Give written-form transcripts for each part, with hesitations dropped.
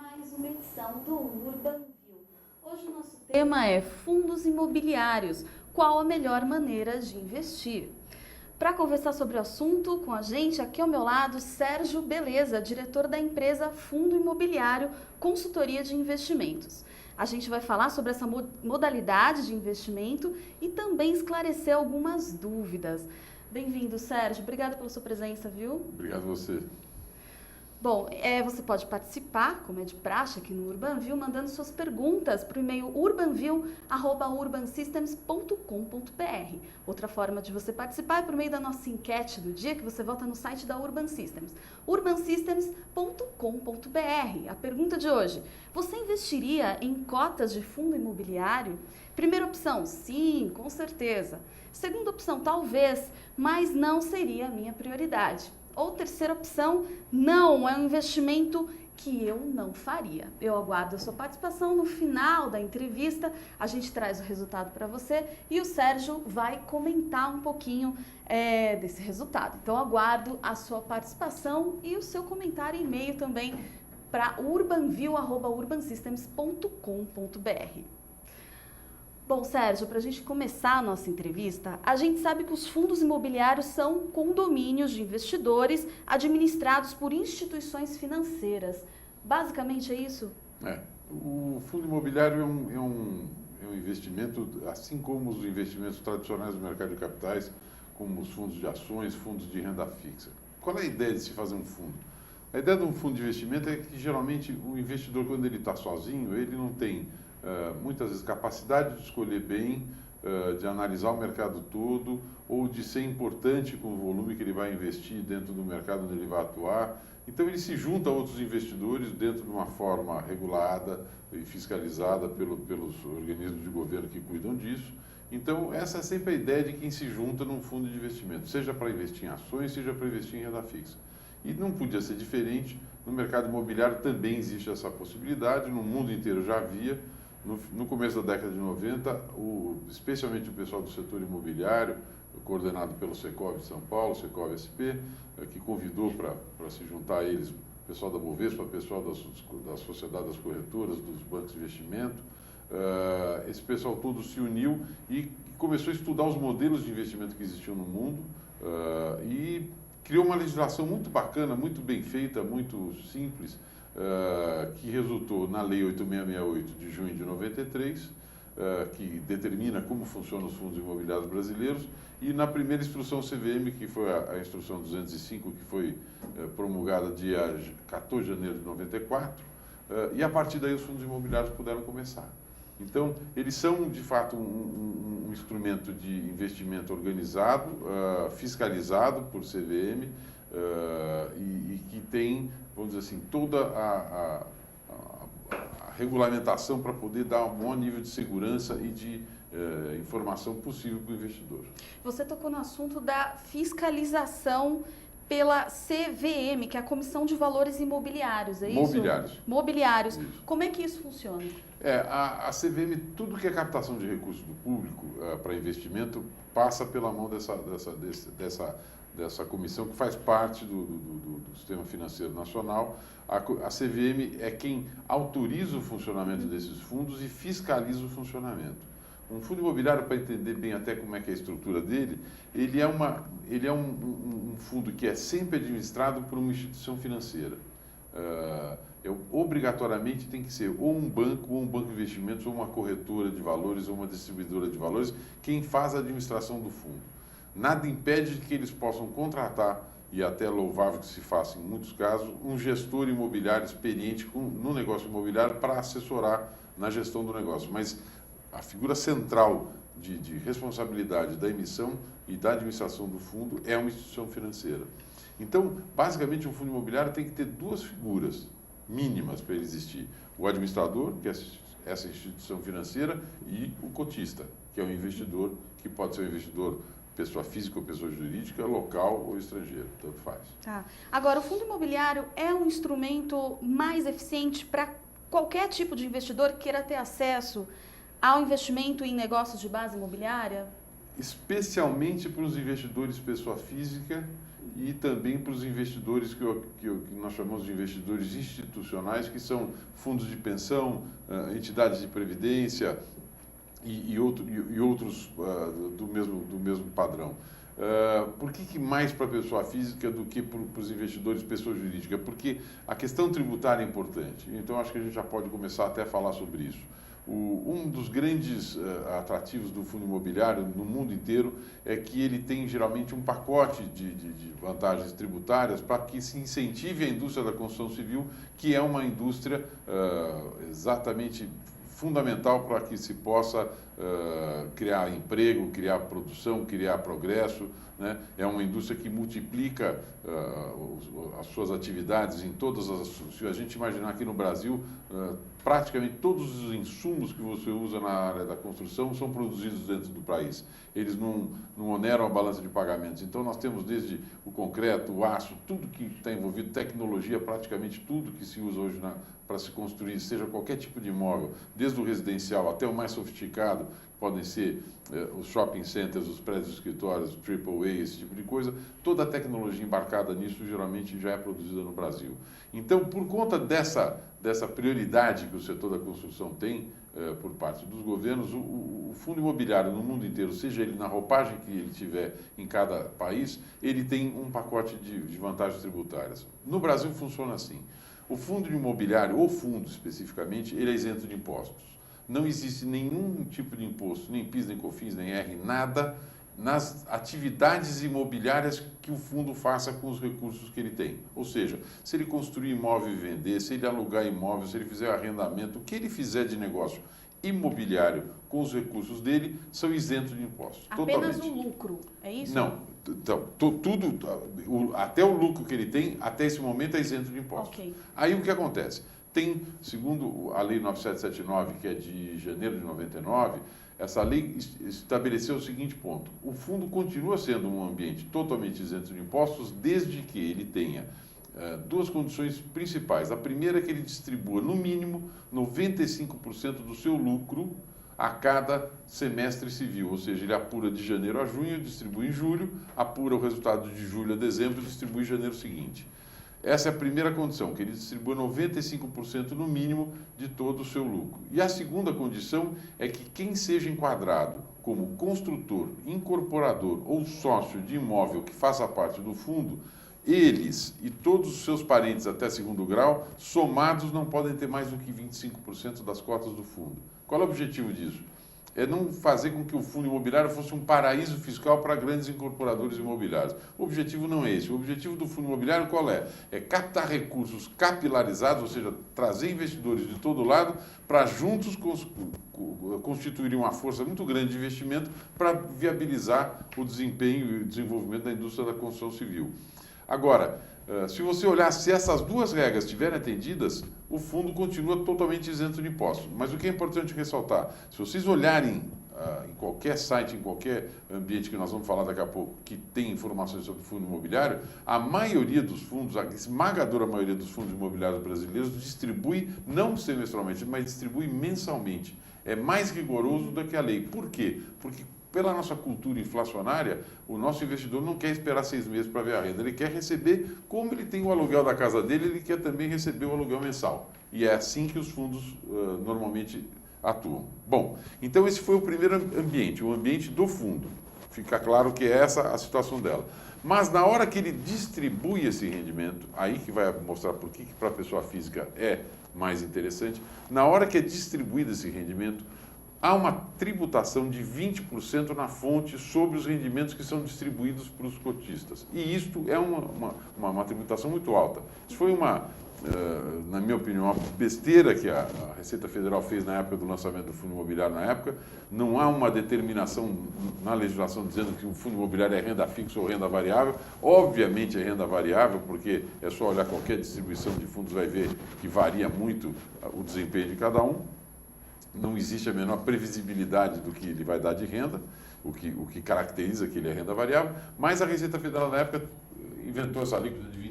mais uma edição do Urban View. Hoje o nosso tema é fundos imobiliários. Qual a melhor maneira de investir? Para conversar sobre o assunto com a gente, aqui ao meu lado, Sérgio Beleza, diretor da empresa Fundo Imobiliário Consultoria de Investimentos. A gente vai falar sobre essa modalidade de investimento e também esclarecer algumas dúvidas. Bem-vindo, Sérgio. Obrigada pela sua presença, viu? Obrigado a você. Bom, você pode participar, como é de praxe aqui no UrbanView, mandando suas perguntas para o e-mail urbanview@urbansystems.com.br. Outra forma de você participar é por meio da nossa enquete do dia, que você vota no site da Urban Systems, urbansystems.com.br. A pergunta de hoje: você investiria em cotas de fundo imobiliário? Primeira opção, sim, com certeza. Segunda opção, talvez, mas não seria a minha prioridade. Ou terceira opção, não, é um investimento que eu não faria. Eu aguardo a sua participação no final da entrevista, a gente traz o resultado para você e o Sérgio vai comentar um pouquinho desse resultado. Então, eu aguardo a sua participação e o seu comentário e e-mail também para urbanview@urbansystems.com.br. Bom, Sérgio, para a gente começar a nossa entrevista, a gente sabe que os fundos imobiliários são condomínios de investidores administrados por instituições financeiras. Basicamente é isso? O fundo imobiliário é um investimento, assim como os investimentos tradicionais do mercado de capitais, como os fundos de ações, fundos de renda fixa. Qual é a ideia de se fazer um fundo? A ideia de um fundo de investimento é que, geralmente, o investidor, quando ele está sozinho, ele não tem muitas vezes capacidade de escolher bem, de analisar o mercado todo ou de ser importante com o volume que ele vai investir dentro do mercado onde ele vai atuar. Então ele se junta a outros investidores dentro de uma forma regulada e fiscalizada pelos organismos de governo que cuidam disso. Então essa é sempre a ideia de quem se junta num fundo de investimento, seja para investir em ações, seja para investir em renda fixa. E não podia ser diferente, no mercado imobiliário também existe essa possibilidade, no mundo inteiro já havia. No começo da década de 90, especialmente o pessoal do setor imobiliário, coordenado pelo Secov de São Paulo, Secov SP, que convidou para se juntar a eles o pessoal da Bovespa, o pessoal da Sociedade das Corretoras, dos bancos de investimento. Esse pessoal todo se uniu e começou a estudar os modelos de investimento que existiam no mundo e criou uma legislação muito bacana, muito bem feita, muito simples, que resultou na Lei 8668 de junho de 93, que determina como funcionam os fundos imobiliários brasileiros, e na primeira instrução CVM, que foi a instrução 205, que foi promulgada dia 14 de janeiro de 94, e a partir daí os fundos imobiliários puderam começar. Então, eles são, de fato, um instrumento de investimento organizado, fiscalizado por CVM, e que tem, vamos dizer assim, toda a regulamentação para poder dar um bom nível de segurança e de informação possível para o investidor. Você tocou no assunto da fiscalização pela CVM, que é a Comissão de Valores Imobiliários, é isso? Mobiliários. Mobiliários. Isso. Como é que isso funciona? A CVM, tudo que é captação de recursos do público para investimento passa pela mão dessa comissão que faz parte do sistema financeiro nacional. A CVM é quem autoriza o funcionamento desses fundos e fiscaliza o funcionamento. Um fundo imobiliário, para entender bem até como é que é a estrutura dele, ele é um fundo que é sempre administrado por uma instituição financeira. Obrigatoriamente tem que ser ou um banco de investimentos, ou uma corretora de valores, ou uma distribuidora de valores, quem faz a administração do fundo. Nada impede de que eles possam contratar, e até é louvável que se faça em muitos casos, um gestor imobiliário experiente no negócio imobiliário para assessorar na gestão do negócio. Mas a figura central de responsabilidade da emissão e da administração do fundo é uma instituição financeira. Então, basicamente, um fundo imobiliário tem que ter duas figuras mínimas para ele existir. O administrador, que é essa instituição financeira, e o cotista, que é o investidor, que pode ser um investidor pessoa física ou pessoa jurídica, local ou estrangeiro, tanto faz. Tá. Agora, o fundo imobiliário é um instrumento mais eficiente para qualquer tipo de investidor que queira ter acesso ao investimento em negócios de base imobiliária? especialmente para os investidores pessoa física e também para os investidores que nós chamamos de investidores institucionais, que são fundos de pensão, entidades de previdência e outros do mesmo padrão. Por que mais para a pessoa física do que para os investidores pessoa jurídica? Porque a questão tributária é importante. Então, acho que a gente já pode começar até a falar sobre isso. Um dos grandes atrativos do fundo imobiliário no mundo inteiro é que ele tem geralmente um pacote de vantagens tributárias para que se incentive a indústria da construção civil, que é uma indústria exatamente fundamental para que se possa criar emprego, criar produção, criar progresso, né? É uma indústria que multiplica as suas atividades em todas as... Se a gente imaginar aqui no Brasil, praticamente todos os insumos que você usa na área da construção são produzidos dentro do país. Eles não oneram a balança de pagamentos. Então, nós temos desde o concreto, o aço, tudo que está envolvido, tecnologia, praticamente tudo que se usa hoje para se construir, seja qualquer tipo de imóvel, desde o residencial até o mais sofisticado, podem ser os shopping centers, os prédios escritórios, AAA, esse tipo de coisa, toda a tecnologia embarcada nisso geralmente já é produzida no Brasil. Então, por conta dessa prioridade que o setor da construção tem por parte dos governos, o fundo imobiliário no mundo inteiro, seja ele na roupagem que ele tiver em cada país, ele tem um pacote de vantagens tributárias. No Brasil funciona assim. O fundo imobiliário, ou fundo especificamente, ele é isento de impostos. Não existe nenhum tipo de imposto, nem PIS, nem COFINS, nem R, nada nas atividades imobiliárias que o fundo faça com os recursos que ele tem. Ou seja, se ele construir imóvel e vender, se ele alugar imóvel, se ele fizer arrendamento, o que ele fizer de negócio imobiliário com os recursos dele, são isentos de impostos. Apenas totalmente. O lucro, é isso? Não. Então, tudo, até o lucro que ele tem, até esse momento, é isento de impostos. Okay. Aí o que acontece? Tem, segundo a Lei 9779, que é de janeiro de 99, essa lei estabeleceu o seguinte ponto: o fundo continua sendo um ambiente totalmente isento de impostos, desde que ele tenha duas condições principais. A primeira é que ele distribua, no mínimo, 95% do seu lucro a cada semestre civil, ou seja, ele apura de janeiro a junho, distribui em julho, apura o resultado de julho a dezembro e distribui em janeiro seguinte. Essa é a primeira condição, que ele distribua 95% no mínimo de todo o seu lucro. E a segunda condição é que quem seja enquadrado como construtor, incorporador ou sócio de imóvel que faça parte do fundo, eles e todos os seus parentes até segundo grau, somados, não podem ter mais do que 25% das cotas do fundo. Qual é o objetivo disso? É não fazer com que o fundo imobiliário fosse um paraíso fiscal para grandes incorporadores imobiliários. O objetivo não é esse. O objetivo do fundo imobiliário qual é? É captar recursos capilarizados, ou seja, trazer investidores de todo lado para juntos constituir uma força muito grande de investimento para viabilizar o desempenho e o desenvolvimento da indústria da construção civil. Agora, se você olhar, se essas duas regras estiverem atendidas, o fundo continua totalmente isento de impostos. Mas o que é importante ressaltar, se vocês olharem em qualquer site, em qualquer ambiente que nós vamos falar daqui a pouco, que tem informações sobre o fundo imobiliário, a maioria dos fundos, a esmagadora maioria dos fundos imobiliários brasileiros distribui, não semestralmente, mas distribui mensalmente. É mais rigoroso do que a lei. Por quê? Porque pela nossa cultura inflacionária, o nosso investidor não quer esperar 6 meses para ver a renda. Ele quer receber, como ele tem o aluguel da casa dele, ele quer também receber o aluguel mensal. E é assim que os fundos normalmente atuam. Bom, então esse foi o primeiro ambiente, o ambiente do fundo. Fica claro que é essa a situação dela. Mas na hora que ele distribui esse rendimento, aí que vai mostrar por que para a pessoa física é mais interessante, na hora que é distribuído esse rendimento, há uma tributação de 20% na fonte sobre os rendimentos que são distribuídos para os cotistas. E isto é uma tributação muito alta. Isso foi na minha opinião, uma besteira que a Receita Federal fez na época do lançamento do fundo imobiliário na época. Não há uma determinação na legislação dizendo que o fundo imobiliário é renda fixa ou renda variável. Obviamente é renda variável, porque é só olhar qualquer distribuição de fundos, vai ver que varia muito o desempenho de cada um. Não existe a menor previsibilidade do que ele vai dar de renda, o que caracteriza que ele é renda variável, mas a Receita Federal na época inventou essa alíquota de 20%.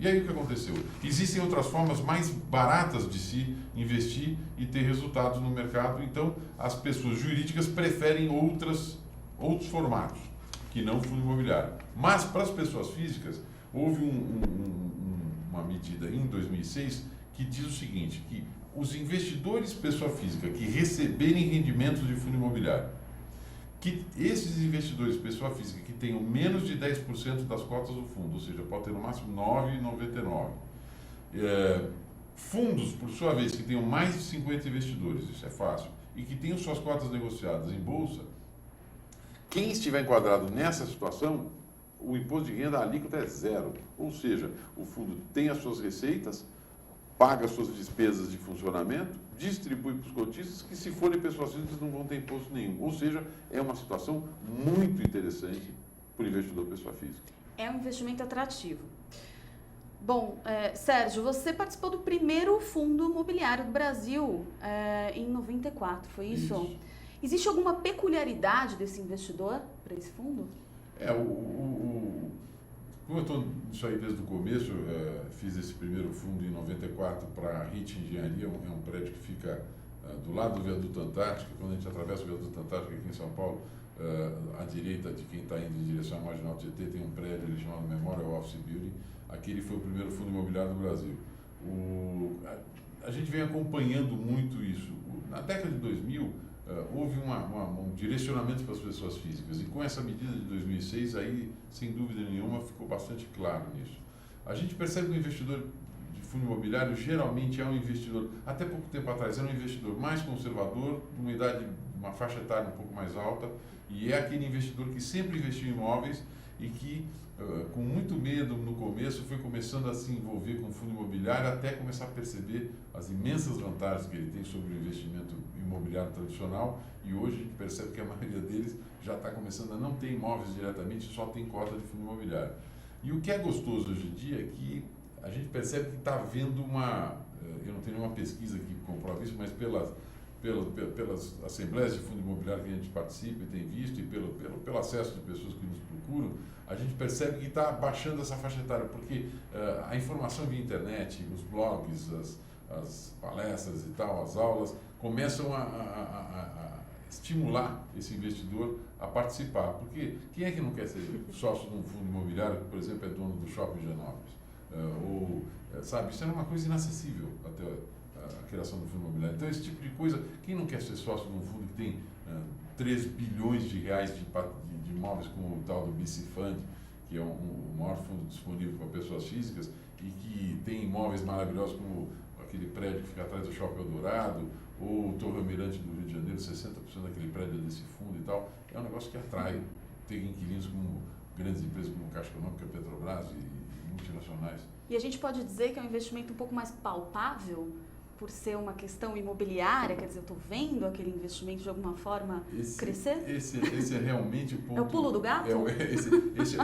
E aí o que aconteceu? Existem outras formas mais baratas de se investir e ter resultados no mercado, então as pessoas jurídicas preferem outras outros formatos, que não fundo imobiliário. Mas para as pessoas físicas, houve uma medida em 2006 que diz o seguinte, que os investidores pessoa física que receberem rendimentos de fundo imobiliário, que esses investidores pessoa física que tenham menos de 10% das cotas do fundo, ou seja, pode ter no máximo 9,99%. Fundos, por sua vez, que tenham mais de 50 investidores, isso é fácil, e que tenham suas cotas negociadas em bolsa, quem estiver enquadrado nessa situação, o imposto de renda alíquota é zero. Ou seja, o fundo tem as suas receitas, paga as suas despesas de funcionamento, distribui para os cotistas, que se forem pessoas físicas não vão ter imposto nenhum. Ou seja, é uma situação muito interessante para o investidor pessoa física. É um investimento atrativo. Bom, Sérgio, você participou do primeiro fundo imobiliário do Brasil em 94, foi isso? Existe alguma peculiaridade desse investidor para esse fundo? Como eu estou nisso aí desde o começo, fiz esse primeiro fundo em 94 para a HIT Engenharia, é um prédio que fica do lado do Viaduto Antártica. Quando a gente atravessa o Viaduto Antártica aqui em São Paulo, à direita de quem está indo em direção à Marginal Tietê, tem um prédio ali chamado Memorial Office Building. Aquele foi o primeiro fundo imobiliário do Brasil. A gente vem acompanhando muito isso. Na década de 2000, houve um direcionamento para as pessoas físicas, e com essa medida de 2006, aí, sem dúvida nenhuma, ficou bastante claro nisso. A gente percebe que o investidor de fundo imobiliário geralmente é um investidor, até pouco tempo atrás, era um investidor mais conservador, de uma faixa etária um pouco mais alta, e é aquele investidor que sempre investiu em imóveis e que, com muito medo no começo, foi começando a se envolver com o fundo imobiliário até começar a perceber as imensas vantagens que ele tem sobre o investimento imobiliário tradicional, e hoje a gente percebe que a maioria deles já está começando a não ter imóveis diretamente, só tem cota de fundo imobiliário. E o que é gostoso hoje em dia é que a gente percebe que está havendo eu não tenho nenhuma pesquisa que comprova isso, mas pelas assembleias de fundo imobiliário que a gente participa e tem visto, e pelo acesso de pessoas que nos procuram, a gente percebe que está baixando essa faixa etária, porque a informação via internet, os blogs, as palestras e tal, as aulas, começam a estimular esse investidor a participar. Porque quem é que não quer ser sócio de um fundo imobiliário que, por exemplo, é dono do Shopping Higienópolis? Sabe, isso era uma coisa inacessível até a criação do fundo imobiliário. Então, esse tipo de coisa, quem não quer ser sócio de um fundo que tem 3 bilhões de reais de imóveis, como o tal do BC Fund, que é o maior fundo disponível para pessoas físicas, e que tem imóveis maravilhosos como aquele prédio que fica atrás do Shopping Eldorado, ou o Torre Almirante do Rio de Janeiro, 60% daquele prédio é desse fundo e tal, é um negócio que atrai, ter inquilinos como grandes empresas como Caixa Econômica, Petrobras e multinacionais. E a gente pode dizer que é um investimento um pouco mais palpável, por ser uma questão imobiliária, quer dizer, eu estou vendo aquele investimento de alguma forma crescer? Esse é realmente o ponto... É o pulo do gato?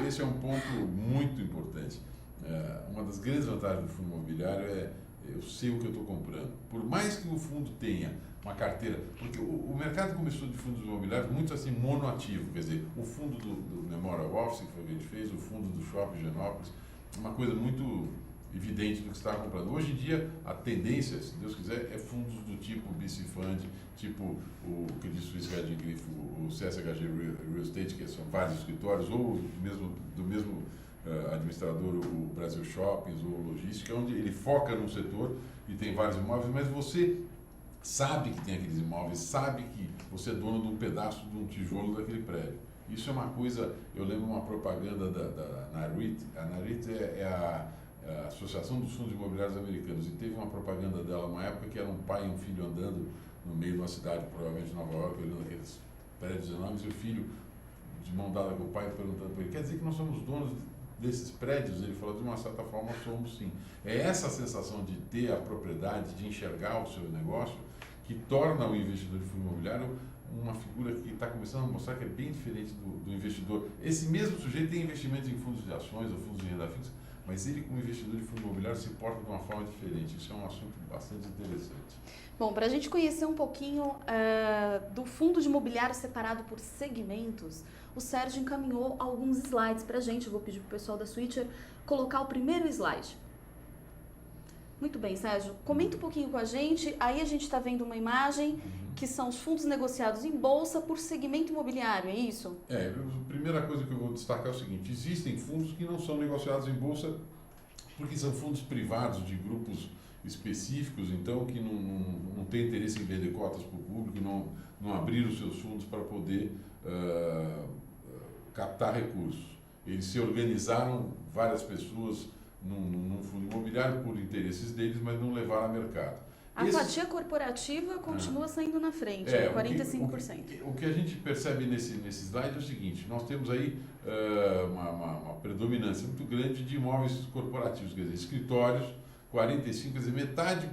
Esse é um ponto muito importante. Uma das grandes vantagens do fundo imobiliário é eu sei o que eu estou comprando. Por mais que o fundo tenha uma carteira... Porque o mercado começou de fundos imobiliários muito assim monoativo, quer dizer, o fundo do Memorial Office, que foi o que a gente fez, o fundo do Shopping Higienópolis, uma coisa muito evidente do que você estava comprando. Hoje em dia, a tendência, se Deus quiser, é fundos do tipo BC Fund, tipo o Credit Suisse Hedging Grifo, o CSHG Real Estate, que são vários escritórios, ou do mesmo administrador, o Brasil Shoppings, ou Logística, onde ele foca num setor e tem vários imóveis, mas você sabe que tem aqueles imóveis, sabe que você é dono de um pedaço de um tijolo daquele prédio. Isso é uma coisa, eu lembro uma propaganda da NAREIT. A NAREIT é a Associação dos Fundos Imobiliários Americanos, e teve uma propaganda dela numa época que era um pai e um filho andando no meio de uma cidade, provavelmente Nova York, olhando aqueles prédios enormes, e o filho de mão dada com o pai perguntando para ele, quer dizer que nós somos donos desses prédios? Ele falou, de uma certa forma somos sim. É essa sensação de ter a propriedade, de enxergar o seu negócio, que torna o investidor de fundo imobiliário uma figura que está começando a mostrar que é bem diferente do investidor. Esse mesmo sujeito tem investimento em fundos de ações ou fundos de renda fixa, mas ele, como investidor de fundo imobiliário, se porta de uma forma diferente. Isso é um assunto bastante interessante. Bom, para a gente conhecer um pouquinho do fundo de imobiliário separado por segmentos, o Sérgio encaminhou alguns slides para a gente. Eu vou pedir para o pessoal da Switcher colocar o primeiro slide. Muito bem, Sérgio. Comenta um pouquinho com a gente. Aí a gente está vendo uma imagem que são os fundos negociados em bolsa por segmento imobiliário, é isso? A primeira coisa que eu vou destacar é o seguinte: existem fundos que não são negociados em bolsa porque são fundos privados de grupos específicos, então que não tem interesse em vender cotas para o público, não abriram os seus fundos para poder captar recursos. Eles se organizaram, várias pessoas, num fundo imobiliário por interesses deles, mas não levaram a mercado. A fatia corporativa continua saindo na frente, 45%. O que a gente percebe nesse slide é o seguinte: nós temos aí uma predominância muito grande de imóveis corporativos, quer dizer, escritórios, 45%, quer dizer, metade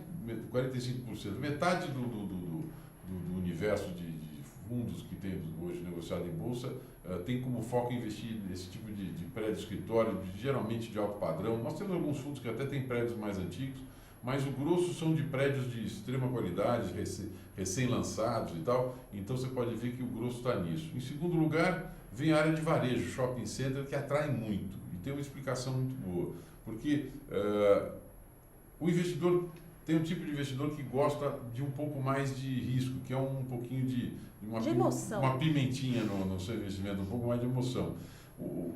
do universo de fundos que temos hoje negociado em bolsa tem como foco investir nesse tipo de prédio escritório, geralmente de alto padrão. Nós temos alguns fundos que até têm prédios mais antigos, mas o grosso são de prédios de extrema qualidade, recém-lançados e tal, então você pode ver que o grosso está nisso. Em segundo lugar, vem a área de varejo, shopping center, que atrai muito, e tem uma explicação muito boa, porque o investidor tem um tipo de investidor que gosta de um pouco mais de risco, que é um pouquinho de emoção. Uma pimentinha no seu investimento, um pouco mais de emoção.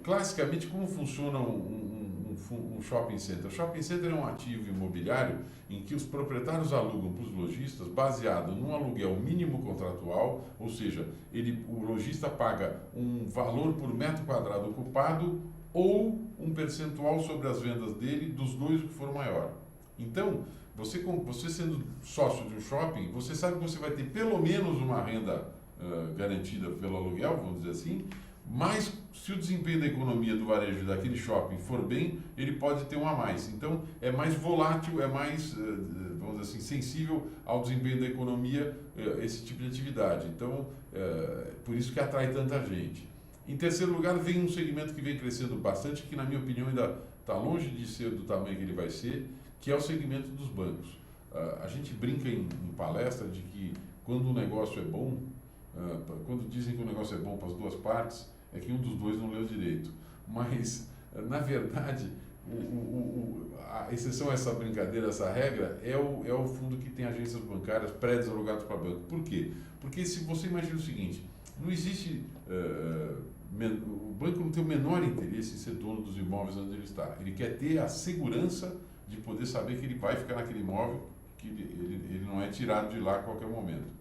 Classicamente, como funciona um shopping center? O shopping center é um ativo imobiliário em que os proprietários alugam para os lojistas baseado num aluguel mínimo contratual, ou seja, o lojista paga um valor por metro quadrado ocupado ou um percentual sobre as vendas dele dos dois o que for maior. Então, você sendo sócio de um shopping, você sabe que você vai ter pelo menos uma renda garantida pelo aluguel, vamos dizer assim, mas se o desempenho da economia do varejo daquele shopping for bem, ele pode ter um a mais. Então, é mais volátil, é mais, vamos dizer assim, sensível ao desempenho da economia esse tipo de atividade. Então, por isso que atrai tanta gente. Em terceiro lugar, vem um segmento que vem crescendo bastante, que na minha opinião ainda está longe de ser do tamanho que ele vai ser, que é o segmento dos bancos. A gente brinca em palestra de que quando o negócio é bom, quando dizem que o negócio é bom para as duas partes, é que um dos dois não leu direito. Mas, na verdade, a exceção a essa brincadeira, essa regra, é o fundo que tem agências bancárias, prédios alugados para banco. Por quê? Porque se você imagina o seguinte, não existe... o banco não tem o menor interesse em ser dono dos imóveis onde ele está. Ele quer ter a segurança de poder saber que ele vai ficar naquele imóvel, que ele não é tirado de lá a qualquer momento.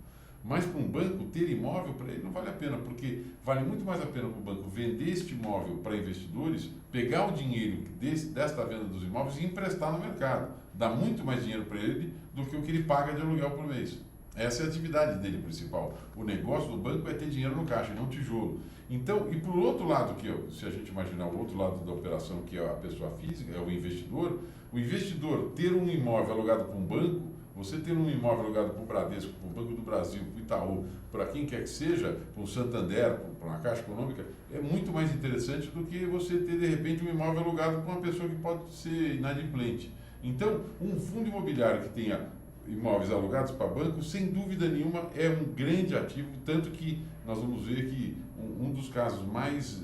Mas para um banco, ter imóvel para ele não vale a pena, porque vale muito mais a pena para o banco vender este imóvel para investidores, pegar o dinheiro desta venda dos imóveis e emprestar no mercado. Dá muito mais dinheiro para ele do que o que ele paga de aluguel por mês. Essa é a atividade dele principal. O negócio do banco é ter dinheiro no caixa, não tijolo. Então, e por outro lado, se a gente imaginar o outro lado da operação, que é a pessoa física, é o investidor ter um imóvel alugado para um banco, você ter um imóvel alugado para o Bradesco, para o Banco do Brasil, para o Itaú, para quem quer que seja, para o Santander, para uma Caixa Econômica, é muito mais interessante do que você ter, de repente, um imóvel alugado para uma pessoa que pode ser inadimplente. Então, um fundo imobiliário que tenha imóveis alugados para banco, sem dúvida nenhuma, é um grande ativo, tanto que nós vamos ver que um dos casos mais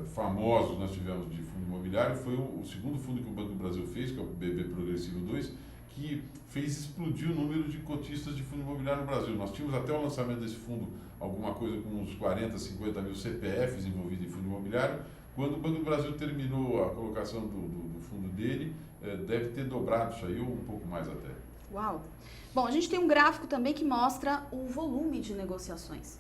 famosos que nós tivemos de fundo imobiliário foi o segundo fundo que o Banco do Brasil fez, que é o BB Progressivo 2, que fez explodir o número de cotistas de fundo imobiliário no Brasil. Nós tínhamos até o lançamento desse fundo alguma coisa com uns 40, 50 mil CPFs envolvidos em fundo imobiliário. Quando o Banco do Brasil terminou a colocação do fundo dele, deve ter dobrado isso aí, ou um pouco mais até. Uau! Bom, a gente tem um gráfico também que mostra o volume de negociações.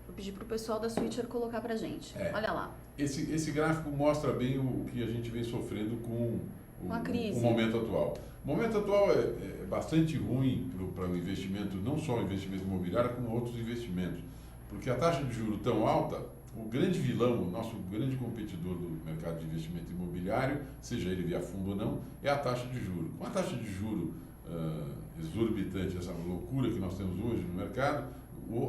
Vou pedir para o pessoal da Switcher colocar para a gente. Olha lá. Esse gráfico mostra bem o que a gente vem sofrendo com a crise. O momento atual. O momento atual é bastante ruim para o investimento, não só o investimento imobiliário, como outros investimentos. Porque a taxa de juros tão alta, o grande vilão, o nosso grande competidor do mercado de investimento imobiliário, seja ele via fundo ou não, é a taxa de juros. Com a taxa de juros exorbitante, essa loucura que nós temos hoje no mercado,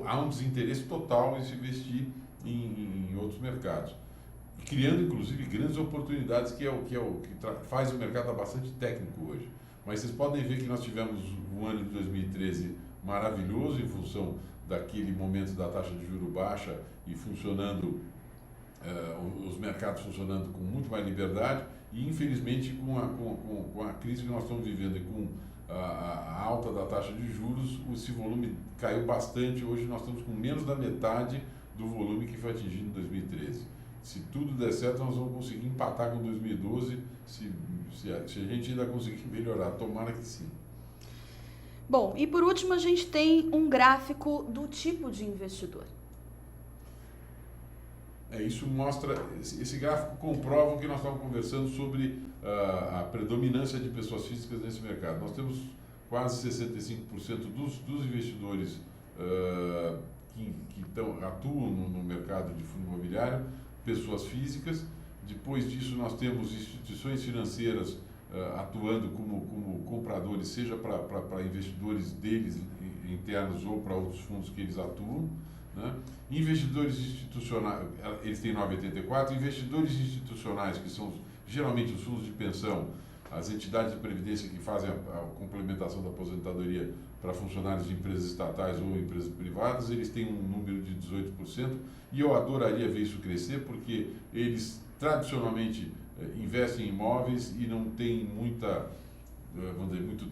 há um desinteresse total em se investir em outros mercados, criando inclusive grandes oportunidades, que faz o mercado estar bastante técnico hoje. Mas vocês podem ver que nós tivemos um ano de 2013 maravilhoso em função daquele momento da taxa de juros baixa e funcionando os mercados funcionando com muito mais liberdade e, infelizmente, com a crise que nós estamos vivendo e com a alta da taxa de juros, esse volume caiu bastante. Hoje nós estamos com menos da metade do volume que foi atingido em 2013. Se tudo der certo, nós vamos conseguir empatar com 2012, se a gente ainda conseguir melhorar. Tomara que sim. Bom, e por último a gente tem um gráfico do tipo de investidor. Isso mostra, esse gráfico comprova o que nós estávamos conversando sobre a predominância de pessoas físicas nesse mercado. Nós temos quase 65% dos investidores que atuam no mercado de fundo imobiliário, pessoas físicas. Depois disso nós temos instituições financeiras atuando como compradores, seja para investidores deles internos ou para outros fundos que eles atuam. Né? Investidores institucionais, eles têm 9,84%, investidores institucionais, que são geralmente os fundos de pensão, as entidades de previdência que fazem a complementação da aposentadoria para funcionários de empresas estatais ou empresas privadas, eles têm um número de 18%, e eu adoraria ver isso crescer, porque eles tradicionalmente investem em imóveis e não têm muito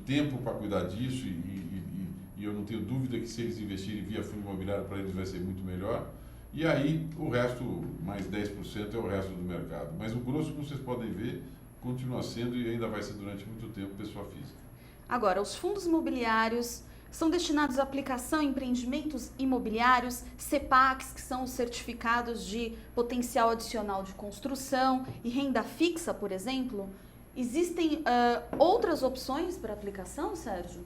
tempo para cuidar disso, e eu não tenho dúvida que se eles investirem via fundo imobiliário, para eles vai ser muito melhor. E aí o resto, mais 10%, é o resto do mercado. Mas o grosso, como vocês podem ver, continua sendo e ainda vai ser durante muito tempo pessoa física. Agora, os fundos imobiliários são destinados à aplicação em empreendimentos imobiliários, CEPACs, que são os certificados de potencial adicional de construção, e renda fixa, por exemplo. Existem outras opções para aplicação, Sérgio?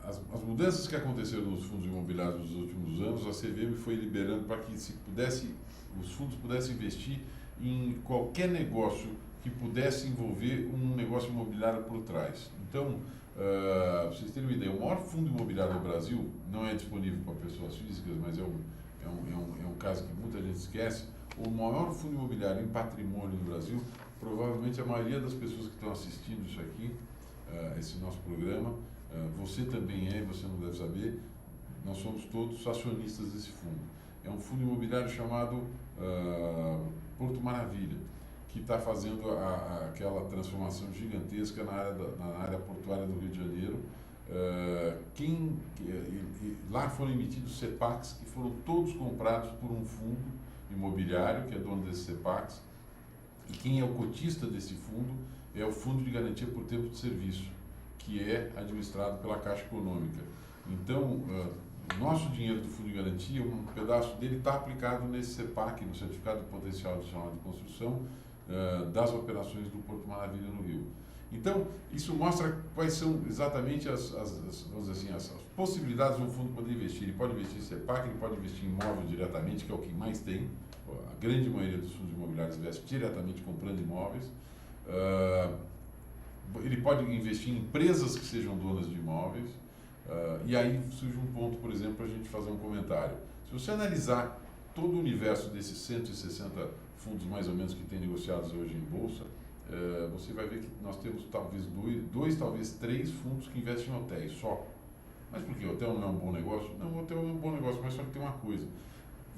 As mudanças que aconteceram nos fundos imobiliários nos últimos anos, a CVM foi liberando para que os fundos pudessem investir em qualquer negócio que pudesse envolver um negócio imobiliário por trás. Então, para vocês terem uma ideia, o maior fundo imobiliário do Brasil não é disponível para pessoas físicas, mas é um caso que muita gente esquece. O maior fundo imobiliário em patrimônio do Brasil, provavelmente a maioria das pessoas que estão assistindo isso aqui, esse nosso programa, você também você não deve saber, nós somos todos acionistas desse fundo. É um fundo imobiliário chamado Porto Maravilha, que está fazendo aquela transformação gigantesca na área portuária do Rio de Janeiro. Lá foram emitidos CEPACs, que foram todos comprados por um fundo imobiliário, que é dono desses CEPACs, e quem é o cotista desse fundo é o Fundo de Garantia por Tempo de Serviço, que é administrado pela Caixa Econômica. Então, o nosso dinheiro do Fundo de Garantia, um pedaço dele está aplicado nesse CEPAC, no Certificado de Potencial Adicional de Construção, das operações do Porto Maravilha no Rio. Então, isso mostra quais são exatamente vamos dizer assim, as possibilidades de um fundo poder investir. Ele pode investir em CEPAC, ele pode investir em imóvel diretamente, que é o que mais tem. A grande maioria dos fundos imobiliários investe diretamente comprando imóveis. Ele pode investir em empresas que sejam donas de imóveis. E aí surge um ponto, por exemplo, para a gente fazer um comentário. Se você analisar todo o universo desses 160 fundos mais ou menos que tem negociados hoje em bolsa, você vai ver que nós temos talvez dois, talvez três fundos que investem em hotéis só. Mas por quê? O hotel não é um bom negócio? Não, o hotel é um bom negócio, mas só que tem uma coisa.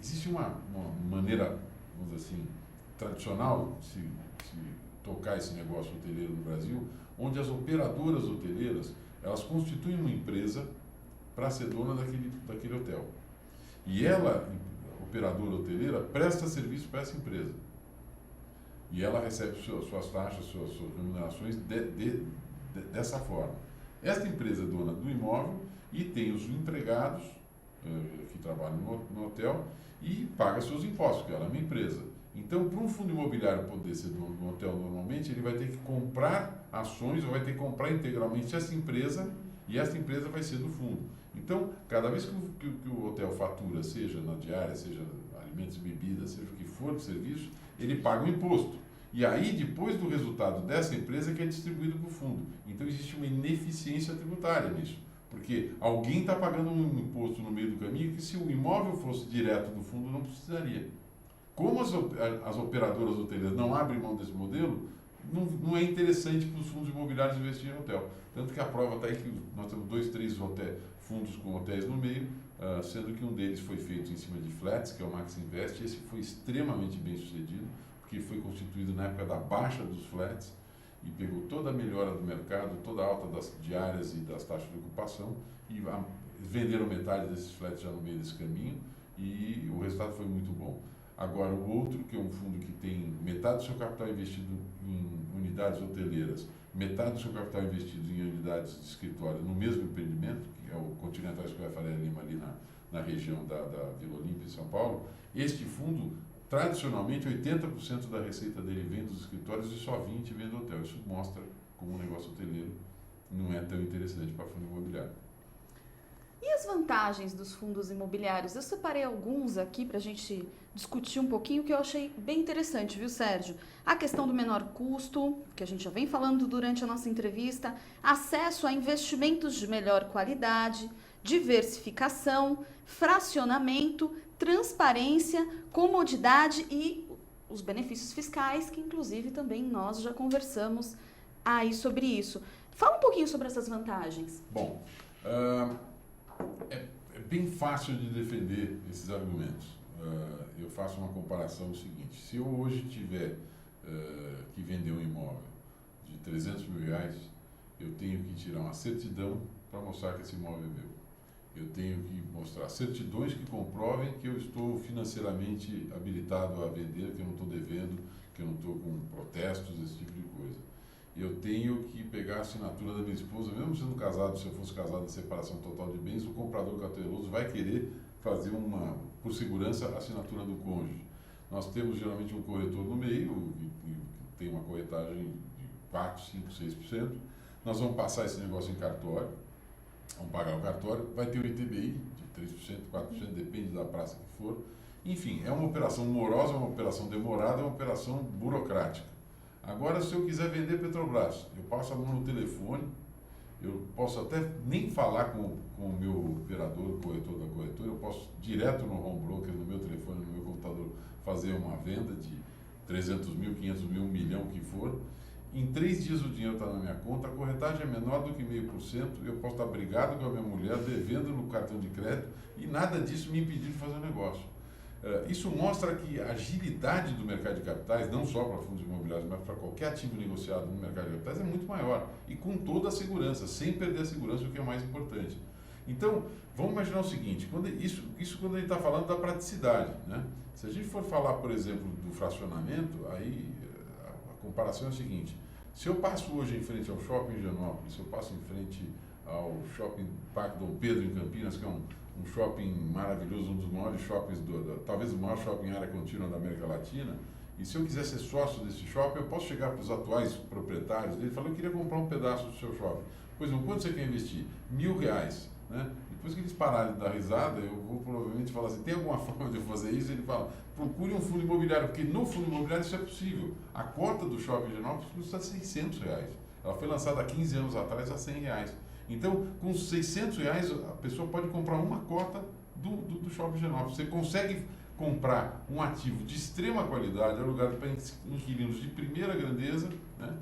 Existe uma maneira, vamos dizer assim, tradicional de se tocar esse negócio hoteleiro no Brasil, onde as operadoras hoteleiras, elas constituem uma empresa para ser dona daquele hotel. E ela, operadora hoteleira, presta serviço para essa empresa. E ela recebe suas taxas, suas remunerações dessa forma. Esta empresa é dona do imóvel e tem os empregados que trabalham no hotel e paga seus impostos, porque ela é uma empresa. Então, para um fundo imobiliário poder ser dono do hotel normalmente, ele vai ter que comprar ações ou vai ter que comprar integralmente essa empresa, e essa empresa vai ser do fundo. Então, cada vez que o hotel fatura, seja na diária, seja alimentos e bebidas, seja o que for de serviço, ele paga um imposto. E aí, depois do resultado dessa empresa, que é distribuído para o fundo. Então, existe uma ineficiência tributária nisso. Porque alguém está pagando um imposto no meio do caminho que, se o imóvel fosse direto do fundo, não precisaria. Como as operadoras hoteleiras não abrem mão desse modelo, não é interessante para os fundos imobiliários investirem em hotel. Tanto que a prova está aí que nós temos 2, 3 fundos com hotéis no meio, sendo que um deles foi feito em cima de flats, que é o Max Invest, e esse foi extremamente bem sucedido, porque foi constituído na época da baixa dos flats, e pegou toda a melhora do mercado, toda a alta das diárias e das taxas de ocupação, e venderam metade desses flats já no meio desse caminho, e o resultado foi muito bom. Agora, o outro, que é um fundo que tem metade do seu capital investido em unidades hoteleiras, metade do seu capital investido em unidades de escritório no mesmo empreendimento, que é o Continental Square Faria Lima, ali na região da Vila Olímpia, em São Paulo, este fundo, tradicionalmente, 80% da receita dele vem dos escritórios e só 20% vem do hotel. Isso mostra como o negócio hoteleiro não é tão interessante para fundo imobiliário. E as vantagens dos fundos imobiliários? Eu separei alguns aqui para a gente discutir um pouquinho, que eu achei bem interessante, viu, Sérgio? A questão do menor custo, que a gente já vem falando durante a nossa entrevista, acesso a investimentos de melhor qualidade, diversificação, fracionamento, transparência, comodidade e os benefícios fiscais, que inclusive também nós já conversamos aí sobre isso. Fala um pouquinho sobre essas vantagens. Bom, é bem fácil de defender esses argumentos. Eu faço uma comparação seguinte: se eu hoje tiver que vender um imóvel de 300 mil reais, eu tenho que tirar uma certidão para mostrar que esse imóvel é meu. Eu tenho que mostrar certidões que comprovem que eu estou financeiramente habilitado a vender, que eu não estou devendo, que eu não estou com protestos, esse tipo de coisa. Eu tenho que pegar a assinatura da minha esposa, mesmo sendo casado, se eu fosse casado em separação total de bens, o comprador cauteloso vai querer fazer por segurança, a assinatura do cônjuge. Nós temos geralmente um corretor no meio, que tem uma corretagem de 4, 5, 6%. Nós vamos passar esse negócio em cartório, vamos pagar o cartório, vai ter o ITBI de 3%, 4%, depende da praça que for. Enfim, é uma operação morosa, é uma operação demorada, é uma operação burocrática. Agora, se eu quiser vender Petrobras, eu passo a mão no telefone, eu posso até nem falar com o meu operador, o corretor da corretora, eu posso direto no home broker, no meu telefone, no meu computador, fazer uma venda de 300 mil, 500 mil, 1 milhão, o que for. Em 3 dias o dinheiro está na minha conta, a corretagem é menor do que 0,5%, eu posso estar brigado com a minha mulher, devendo no cartão de crédito, e nada disso me impedir de fazer o negócio. Isso mostra que a agilidade do mercado de capitais, não só para fundos imobiliários, mas para qualquer ativo negociado no mercado de capitais, é muito maior. E com toda a segurança, sem perder a segurança, o que é mais importante. Então, vamos imaginar o seguinte, quando a gente está falando da praticidade, né? Se a gente for falar, por exemplo, do fracionamento, aí a comparação é a seguinte: se eu passo hoje em frente ao Shopping Higienópolis, se eu passo em frente ao Shopping Parque Dom Pedro, em Campinas, que é um shopping maravilhoso, um dos maiores shoppings, talvez o maior shopping em área contínua da América Latina, e se eu quiser ser sócio desse shopping, eu posso chegar para os atuais proprietários dele e falar: eu queria comprar um pedaço do seu shopping. Pois não, quanto você quer investir? R$1.000, né? Depois que eles pararem de dar risada, eu vou provavelmente falar assim: tem alguma forma de eu fazer isso? Ele fala: procure um fundo imobiliário, porque no fundo imobiliário isso é possível. A cota do Shopping Higienópolis custa R$600. Ela foi lançada há 15 anos atrás a R$100. Então, com R$600, a pessoa pode comprar uma cota do Shopping Higienópolis. Você consegue comprar um ativo de extrema qualidade, alugado para inquilinos de primeira grandeza, né,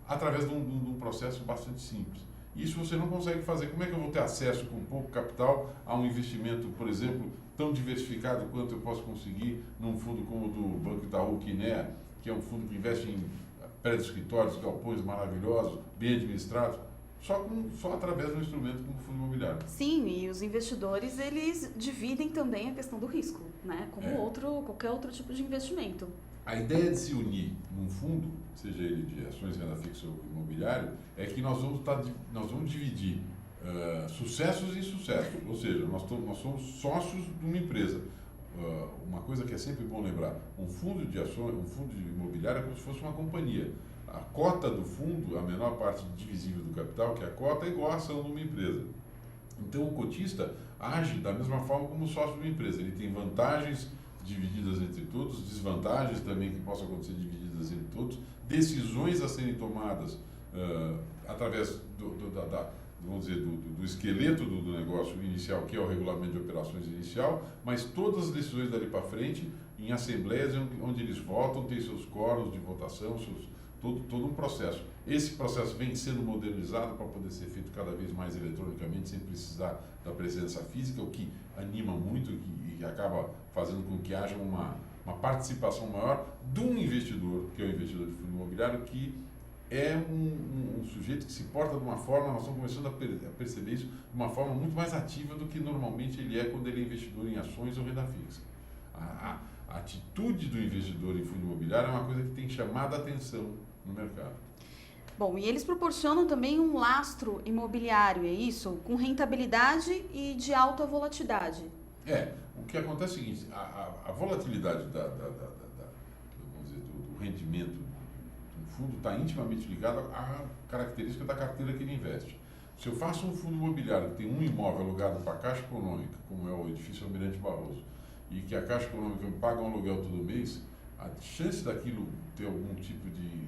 através de um processo bastante simples. Isso você não consegue fazer. Como é que eu vou ter acesso com pouco capital a um investimento, por exemplo, tão diversificado quanto eu posso conseguir num fundo como o do Banco Itaú Quinéa, que é um fundo que investe em prédios, escritórios, galpões maravilhosos, bem administrados? Só através de um instrumento como o fundo imobiliário. Sim, e os investidores, eles dividem também a questão do risco, né? Como qualquer outro tipo de investimento. A ideia de se unir num fundo, seja ele de ações, renda fixa ou imobiliário, é que nós vamos dividir sucessos e insucessos. Ou seja, nós somos sócios de uma empresa. Uma coisa que é sempre bom lembrar: um fundo de ações, um fundo de imobiliário é como se fosse uma companhia. A cota do fundo, a menor parte divisível do capital, que é a cota, é igual a ação de uma empresa. Então, o cotista age da mesma forma como o sócio de uma empresa. Ele tem vantagens divididas entre todos, desvantagens também que possam acontecer divididas entre todos, decisões a serem tomadas através vamos dizer, do esqueleto do negócio inicial, que é o regulamento de operações inicial, mas todas as decisões dali para frente em assembleias onde eles votam, têm seus quóruns de votação, todo um processo. Esse processo vem sendo modernizado para poder ser feito cada vez mais eletronicamente, sem precisar da presença física, o que anima muito e acaba fazendo com que haja uma participação maior de um investidor, que é o investidor de fundo imobiliário, que é um sujeito que se porta de uma forma, nós estamos começando a perceber isso, de uma forma muito mais ativa do que normalmente ele é quando ele é investidor em ações ou renda fixa. A atitude do investidor em fundo imobiliário é uma coisa que tem chamado a atenção no mercado. Bom, e eles proporcionam também um lastro imobiliário, é isso? Com rentabilidade e de alta volatilidade. O que acontece é o seguinte, a volatilidade vamos dizer, do rendimento do fundo está intimamente ligada à característica da carteira que ele investe. Se eu faço um fundo imobiliário que tem um imóvel alugado para a Caixa Econômica, como é o edifício Almirante Barroso, e que a Caixa Econômica me paga um aluguel todo mês, a chance daquilo ter algum tipo de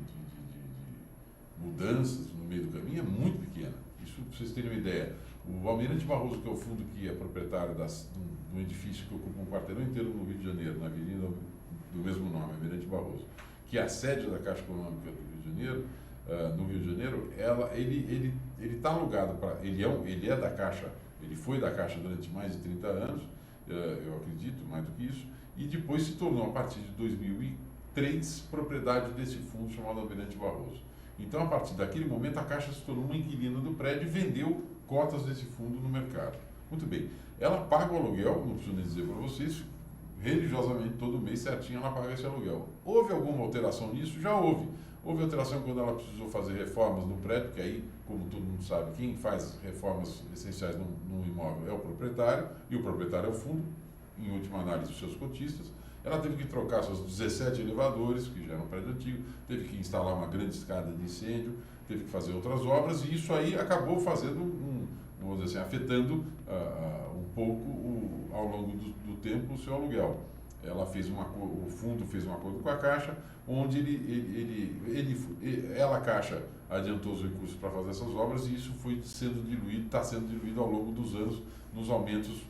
mudanças no meio do caminho é muito pequena. Isso, para vocês terem uma ideia, o Almirante Barroso, que é o fundo que é proprietário de um edifício que ocupa um quarteirão inteiro no Rio de Janeiro, na avenida do mesmo nome, Almirante Barroso, que é a sede da Caixa Econômica do Rio de Janeiro, no Rio de Janeiro, ele está alugado para... Ele é da Caixa, ele foi da Caixa durante mais de 30 anos, eu acredito, mais do que isso, e depois se tornou, a partir de 2003, propriedade desse fundo chamado Almirante Barroso. Então, a partir daquele momento, a Caixa se tornou uma inquilina do prédio e vendeu cotas desse fundo no mercado. Muito bem. Ela paga o aluguel, não preciso nem dizer para vocês, religiosamente, todo mês certinho ela paga esse aluguel. Houve alguma alteração nisso? Já houve. Houve alteração quando ela precisou fazer reformas no prédio, que aí, como todo mundo sabe, quem faz reformas essenciais num imóvel é o proprietário, e o proprietário é o fundo, em última análise, os seus cotistas. Ela teve que trocar seus 17 elevadores, que já era um prédio antigo, teve que instalar uma grande escada de incêndio, teve que fazer outras obras, e isso aí acabou fazendo, vamos dizer assim, afetando um pouco, ao longo do tempo, o seu aluguel. O fundo fez um acordo com a Caixa, onde a Caixa, adiantou os recursos para fazer essas obras, e isso foi sendo diluído, está sendo diluído ao longo dos anos, nos aumentos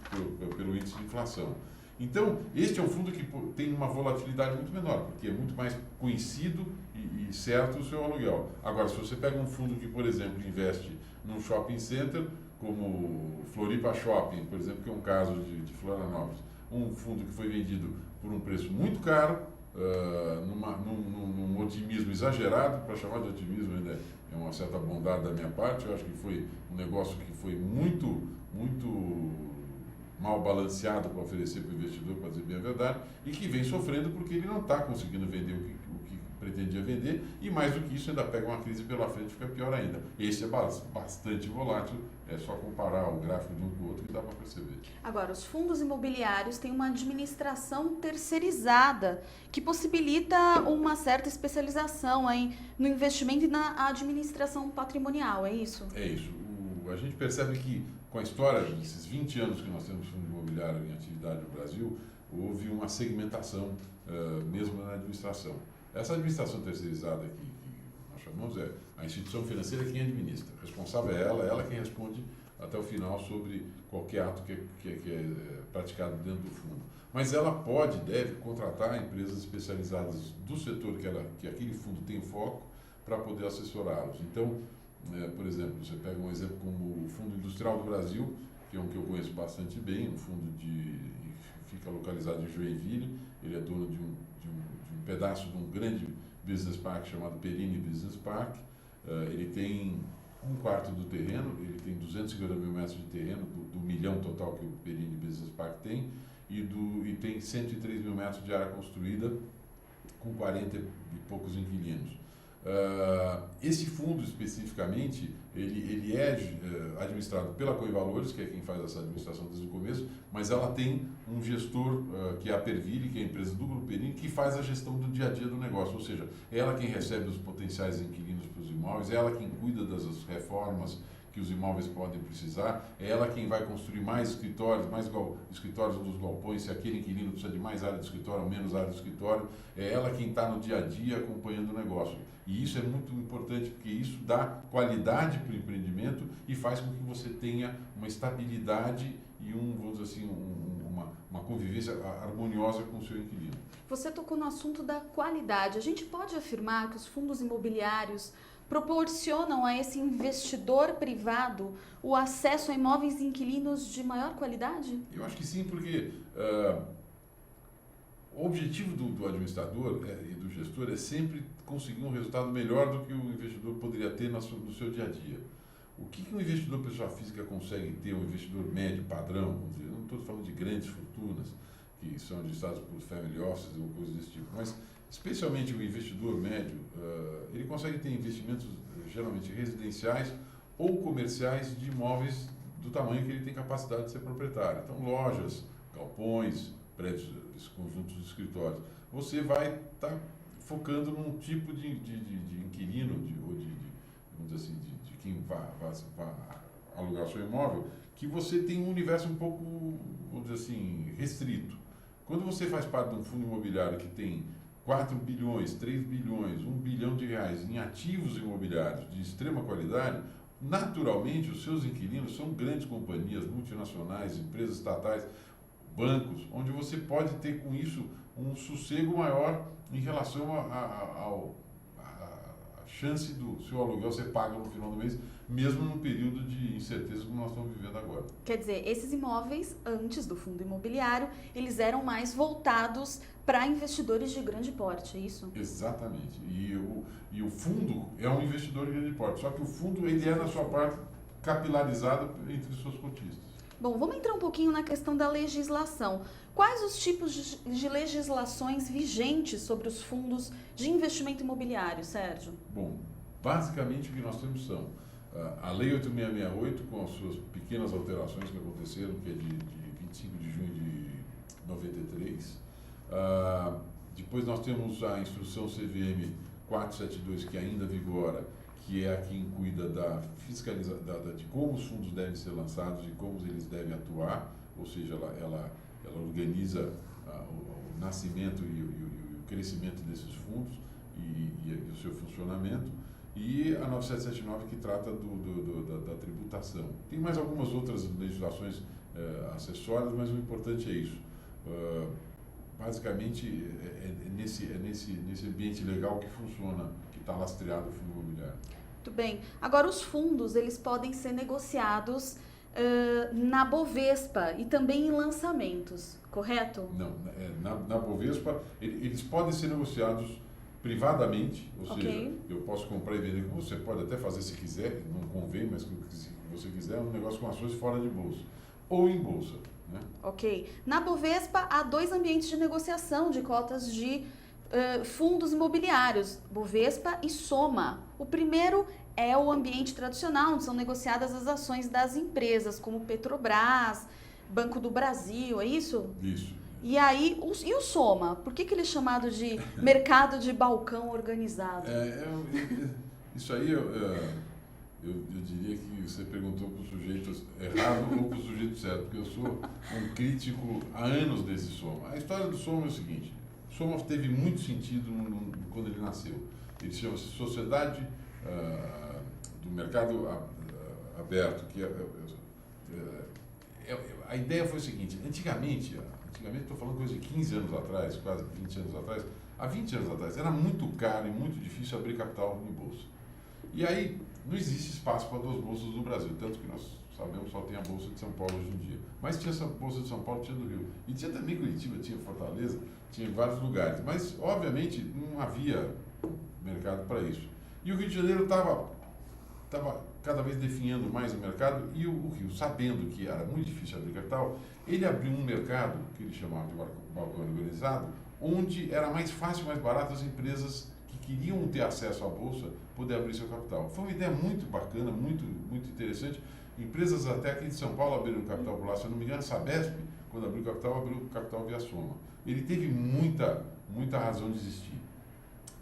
pelo índice de inflação. Então, este é um fundo que tem uma volatilidade muito menor, porque é muito mais conhecido e certo o seu aluguel. Agora, se você pega um fundo que, por exemplo, investe num shopping center, como Floripa Shopping, por exemplo, que é um caso de Florianópolis, um fundo que foi vendido por um preço muito caro, num otimismo exagerado, para chamar de otimismo ainda é uma certa bondade da minha parte, eu acho que foi um negócio que foi muito mal balanceado para oferecer para o investidor, para dizer bem a verdade, e que vem sofrendo porque ele não está conseguindo vender o que pretendia vender, e mais do que isso ainda pega uma crise pela frente e fica pior ainda. Esse é bastante volátil, é só comparar o gráfico de um com o outro que dá para perceber. Agora, os fundos imobiliários têm uma administração terceirizada que possibilita uma certa especialização no investimento e na administração patrimonial, é isso? É isso. A gente percebe que com a história desses 20 anos que nós temos fundo imobiliário em atividade no Brasil, houve uma segmentação mesmo na administração. Essa administração terceirizada que nós chamamos é a instituição financeira quem administra. O responsável é ela quem responde até o final sobre qualquer ato que é praticado dentro do fundo. Mas ela deve contratar empresas especializadas do setor que aquele fundo tem foco para poder assessorá-los. Então, por exemplo, você pega um exemplo como o Fundo Industrial do Brasil, que é um que eu conheço bastante bem, um fundo fica localizado em Joinville, ele é dono de um pedaço de um grande business park chamado Perini Business Park. Ele tem um quarto do terreno, ele tem 250 mil metros de terreno, do milhão total que o Perini Business Park tem, e tem 103 mil metros de área construída, com 40 e poucos inquilinos. Esse fundo especificamente, ele é administrado pela Coinvalores, que é quem faz essa administração desde o começo, mas ela tem um gestor, que é a Perville, que é a empresa do Grupo Perini, que faz a gestão do dia a dia do negócio, ou seja, é ela quem recebe os potenciais inquilinos para os imóveis, é ela quem cuida das reformas que os imóveis podem precisar, é ela quem vai construir mais escritórios dos galpões, se aquele inquilino precisa de mais área de escritório ou menos área de escritório, é ela quem está no dia a dia acompanhando o negócio. E isso é muito importante, porque isso dá qualidade para o empreendimento e faz com que você tenha uma estabilidade e vamos dizer assim, uma convivência harmoniosa com o seu inquilino. Você tocou no assunto da qualidade. A gente pode afirmar que os fundos imobiliários proporcionam a esse investidor privado o acesso a imóveis e inquilinos de maior qualidade? Eu acho que sim, porque o objetivo do administrador e do gestor é sempre conseguir um resultado melhor do que o investidor poderia ter no seu dia a dia. O que um investidor pessoa física consegue ter, um investidor médio, padrão, vamos dizer, eu não estou falando de grandes fortunas, que são administradas por family offices ou coisas desse tipo, mas especialmente o investidor médio, ele consegue ter investimentos geralmente residenciais ou comerciais de imóveis do tamanho que ele tem capacidade de ser proprietário. Então, lojas, galpões, prédios, conjuntos de escritórios. Você vai estar focando num tipo de inquilino, vamos dizer assim, de quem vai alugar seu imóvel, que você tem um universo um pouco, vamos dizer assim, restrito. Quando você faz parte de um fundo imobiliário que tem 4 bilhões, 3 bilhões, 1 bilhão de reais em ativos imobiliários de extrema qualidade, naturalmente os seus inquilinos são grandes companhias multinacionais, empresas estatais, bancos, onde você pode ter com isso um sossego maior em relação à chance do seu aluguel ser pago no final do mês, mesmo num período de incerteza como nós estamos vivendo agora. Quer dizer, esses imóveis, antes do fundo imobiliário, eles eram mais voltados para investidores de grande porte, é isso? Exatamente. E o fundo é um investidor de grande porte, só que o fundo ele é, na sua parte, capilarizado entre os seus cotistas. Bom, vamos entrar um pouquinho na questão da legislação. Quais os tipos de legislações vigentes sobre os fundos de investimento imobiliário, Sérgio? Bom, basicamente o que nós temos são a Lei 8668, com as suas pequenas alterações que aconteceram, que é de 25 de junho de 93. Depois nós temos a Instrução CVM 472, que ainda vigora, que é a quem cuida da fiscalização, de como os fundos devem ser lançados e como eles devem atuar, ou seja, ela organiza o nascimento e o crescimento desses fundos e o seu funcionamento, e a 9779, que trata da tributação. Tem mais algumas outras legislações acessórias, mas o importante é isso. Basicamente, é nesse ambiente legal que funciona, que está lastreado o fundo imobiliário. Muito bem. Agora, os fundos, eles podem ser negociados na Bovespa e também em lançamentos, correto? Não, na Bovespa, eles podem ser negociados privadamente, ou seja, eu posso comprar e vender, como você pode até fazer se quiser, não convém, mas se você quiser, é um negócio com ações fora de bolsa, ou em bolsa. Né? Ok. Na Bovespa, há 2 ambientes de negociação de cotas de fundos imobiliários, Bovespa e Soma. O primeiro é o ambiente tradicional, onde são negociadas as ações das empresas, como Petrobras, Banco do Brasil, é isso? Isso. E aí, e o Soma? Por que ele é chamado de mercado de balcão organizado? Isso aí eu diria que você perguntou para o sujeito errado ou para o sujeito certo, porque eu sou um crítico há anos desse Soma. A história do Soma é o seguinte: o Soma teve muito sentido quando ele nasceu. Ele chama-se Sociedade do Mercado Aberto. A ideia foi o seguinte: antigamente estou falando coisa de 15 anos atrás, quase 20 anos atrás, há 20 anos atrás, era muito caro e muito difícil abrir capital em bolsa. E aí não existe espaço para 2 bolsas no Brasil, tanto que nós sabemos só tem a Bolsa de São Paulo hoje em dia. Mas tinha essa Bolsa de São Paulo, tinha do Rio. E tinha também Curitiba, tinha Fortaleza, tinha em vários lugares. Mas, obviamente, não havia mercado para isso. E o Rio de Janeiro estava cada vez definhando mais o mercado, e o Rio, sabendo que era muito difícil abrir capital, ele abriu um mercado, que ele chamava de balcão organizado, onde era mais fácil, mais barato as empresas que queriam ter acesso à Bolsa poder abrir seu capital. Foi uma ideia muito bacana, muito interessante. Empresas até aqui de São Paulo abriram capital por lá, se eu não me engano, a Sabesp, quando abriu capital via Soma. Ele teve muita razão de existir.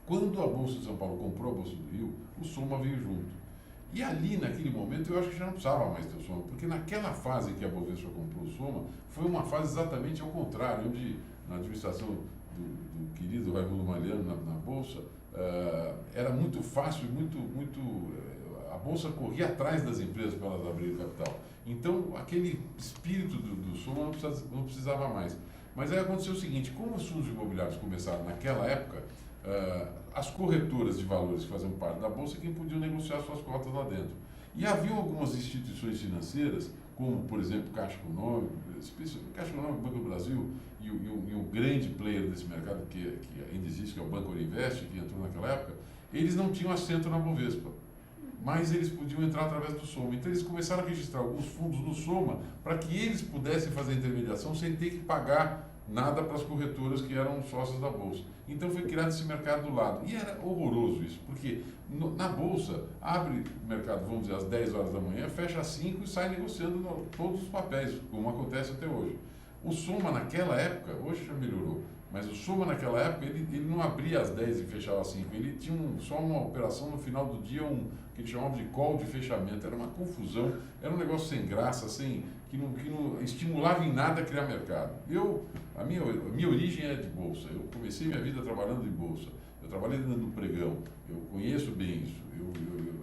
Quando a Bolsa de São Paulo comprou a Bolsa do Rio, o Soma veio junto. E ali, naquele momento, eu acho que já não precisava mais ter o Soma, porque naquela fase que a Bovespa comprou o Soma, foi uma fase exatamente ao contrário, onde na administração do querido Raimundo Malhano na Bolsa, era muito fácil, a Bolsa corria atrás das empresas para elas abrirem capital. Então, aquele espírito do Soma não precisava mais. Mas aí aconteceu o seguinte, como os fundos imobiliários começaram naquela época, as corretoras de valores que faziam parte da Bolsa quem podiam negociar suas cotas lá dentro. E havia algumas instituições financeiras, como, por exemplo, Caixa Econômica, Banco do Brasil, e o grande player desse mercado, que ainda existe, que é o Banco Orinvest, que entrou naquela época, eles não tinham assento na Bovespa, mas eles podiam entrar através do Soma. Então eles começaram a registrar alguns fundos no Soma para que eles pudessem fazer a intermediação sem ter que pagar nada para as corretoras que eram sócias da Bolsa. Então foi criado esse mercado do lado. E era horroroso isso, porque na Bolsa abre o mercado, vamos dizer, às 10 horas da manhã, fecha às 5 e sai negociando todos os papéis, como acontece até hoje. O Soma naquela época, hoje já melhorou, mas o Soma naquela época, ele não abria às 10 e fechava às 5, ele tinha só uma operação no final do dia, que eles chamavam de call de fechamento, era uma confusão, era um negócio sem graça, que não estimulava em nada a criar mercado. A minha origem é de Bolsa, eu comecei minha vida trabalhando em Bolsa, eu trabalhei dentro do pregão, eu conheço bem isso,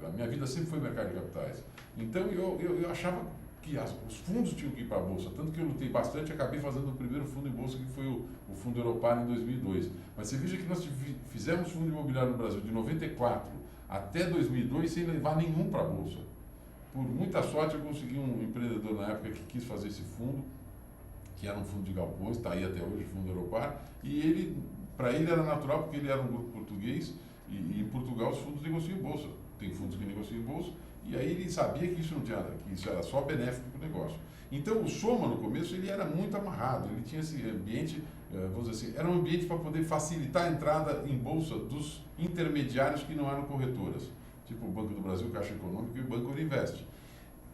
a minha vida sempre foi mercado de capitais. Então eu achava que os fundos tinham que ir para a Bolsa, tanto que eu lutei bastante e acabei fazendo o primeiro fundo em Bolsa, que foi o Fundo Europar em 2002. Mas você veja que nós fizemos fundo imobiliário no Brasil de 94 até 2002 sem levar nenhum para a Bolsa. Por muita sorte eu consegui um empreendedor na época que quis fazer esse fundo, que era um fundo de galpões, está aí até hoje, o Fundo Europar, e para ele era natural porque ele era um grupo português e em Portugal os fundos negociam em Bolsa. Tem fundos que negociam em Bolsa. E aí ele sabia que isso era só benéfico para o negócio. Então o Soma no começo ele era muito amarrado, ele tinha esse ambiente, vamos dizer assim, era um ambiente para poder facilitar a entrada em bolsa dos intermediários que não eram corretoras, tipo o Banco do Brasil, Caixa Econômica e o Banco Orinvest.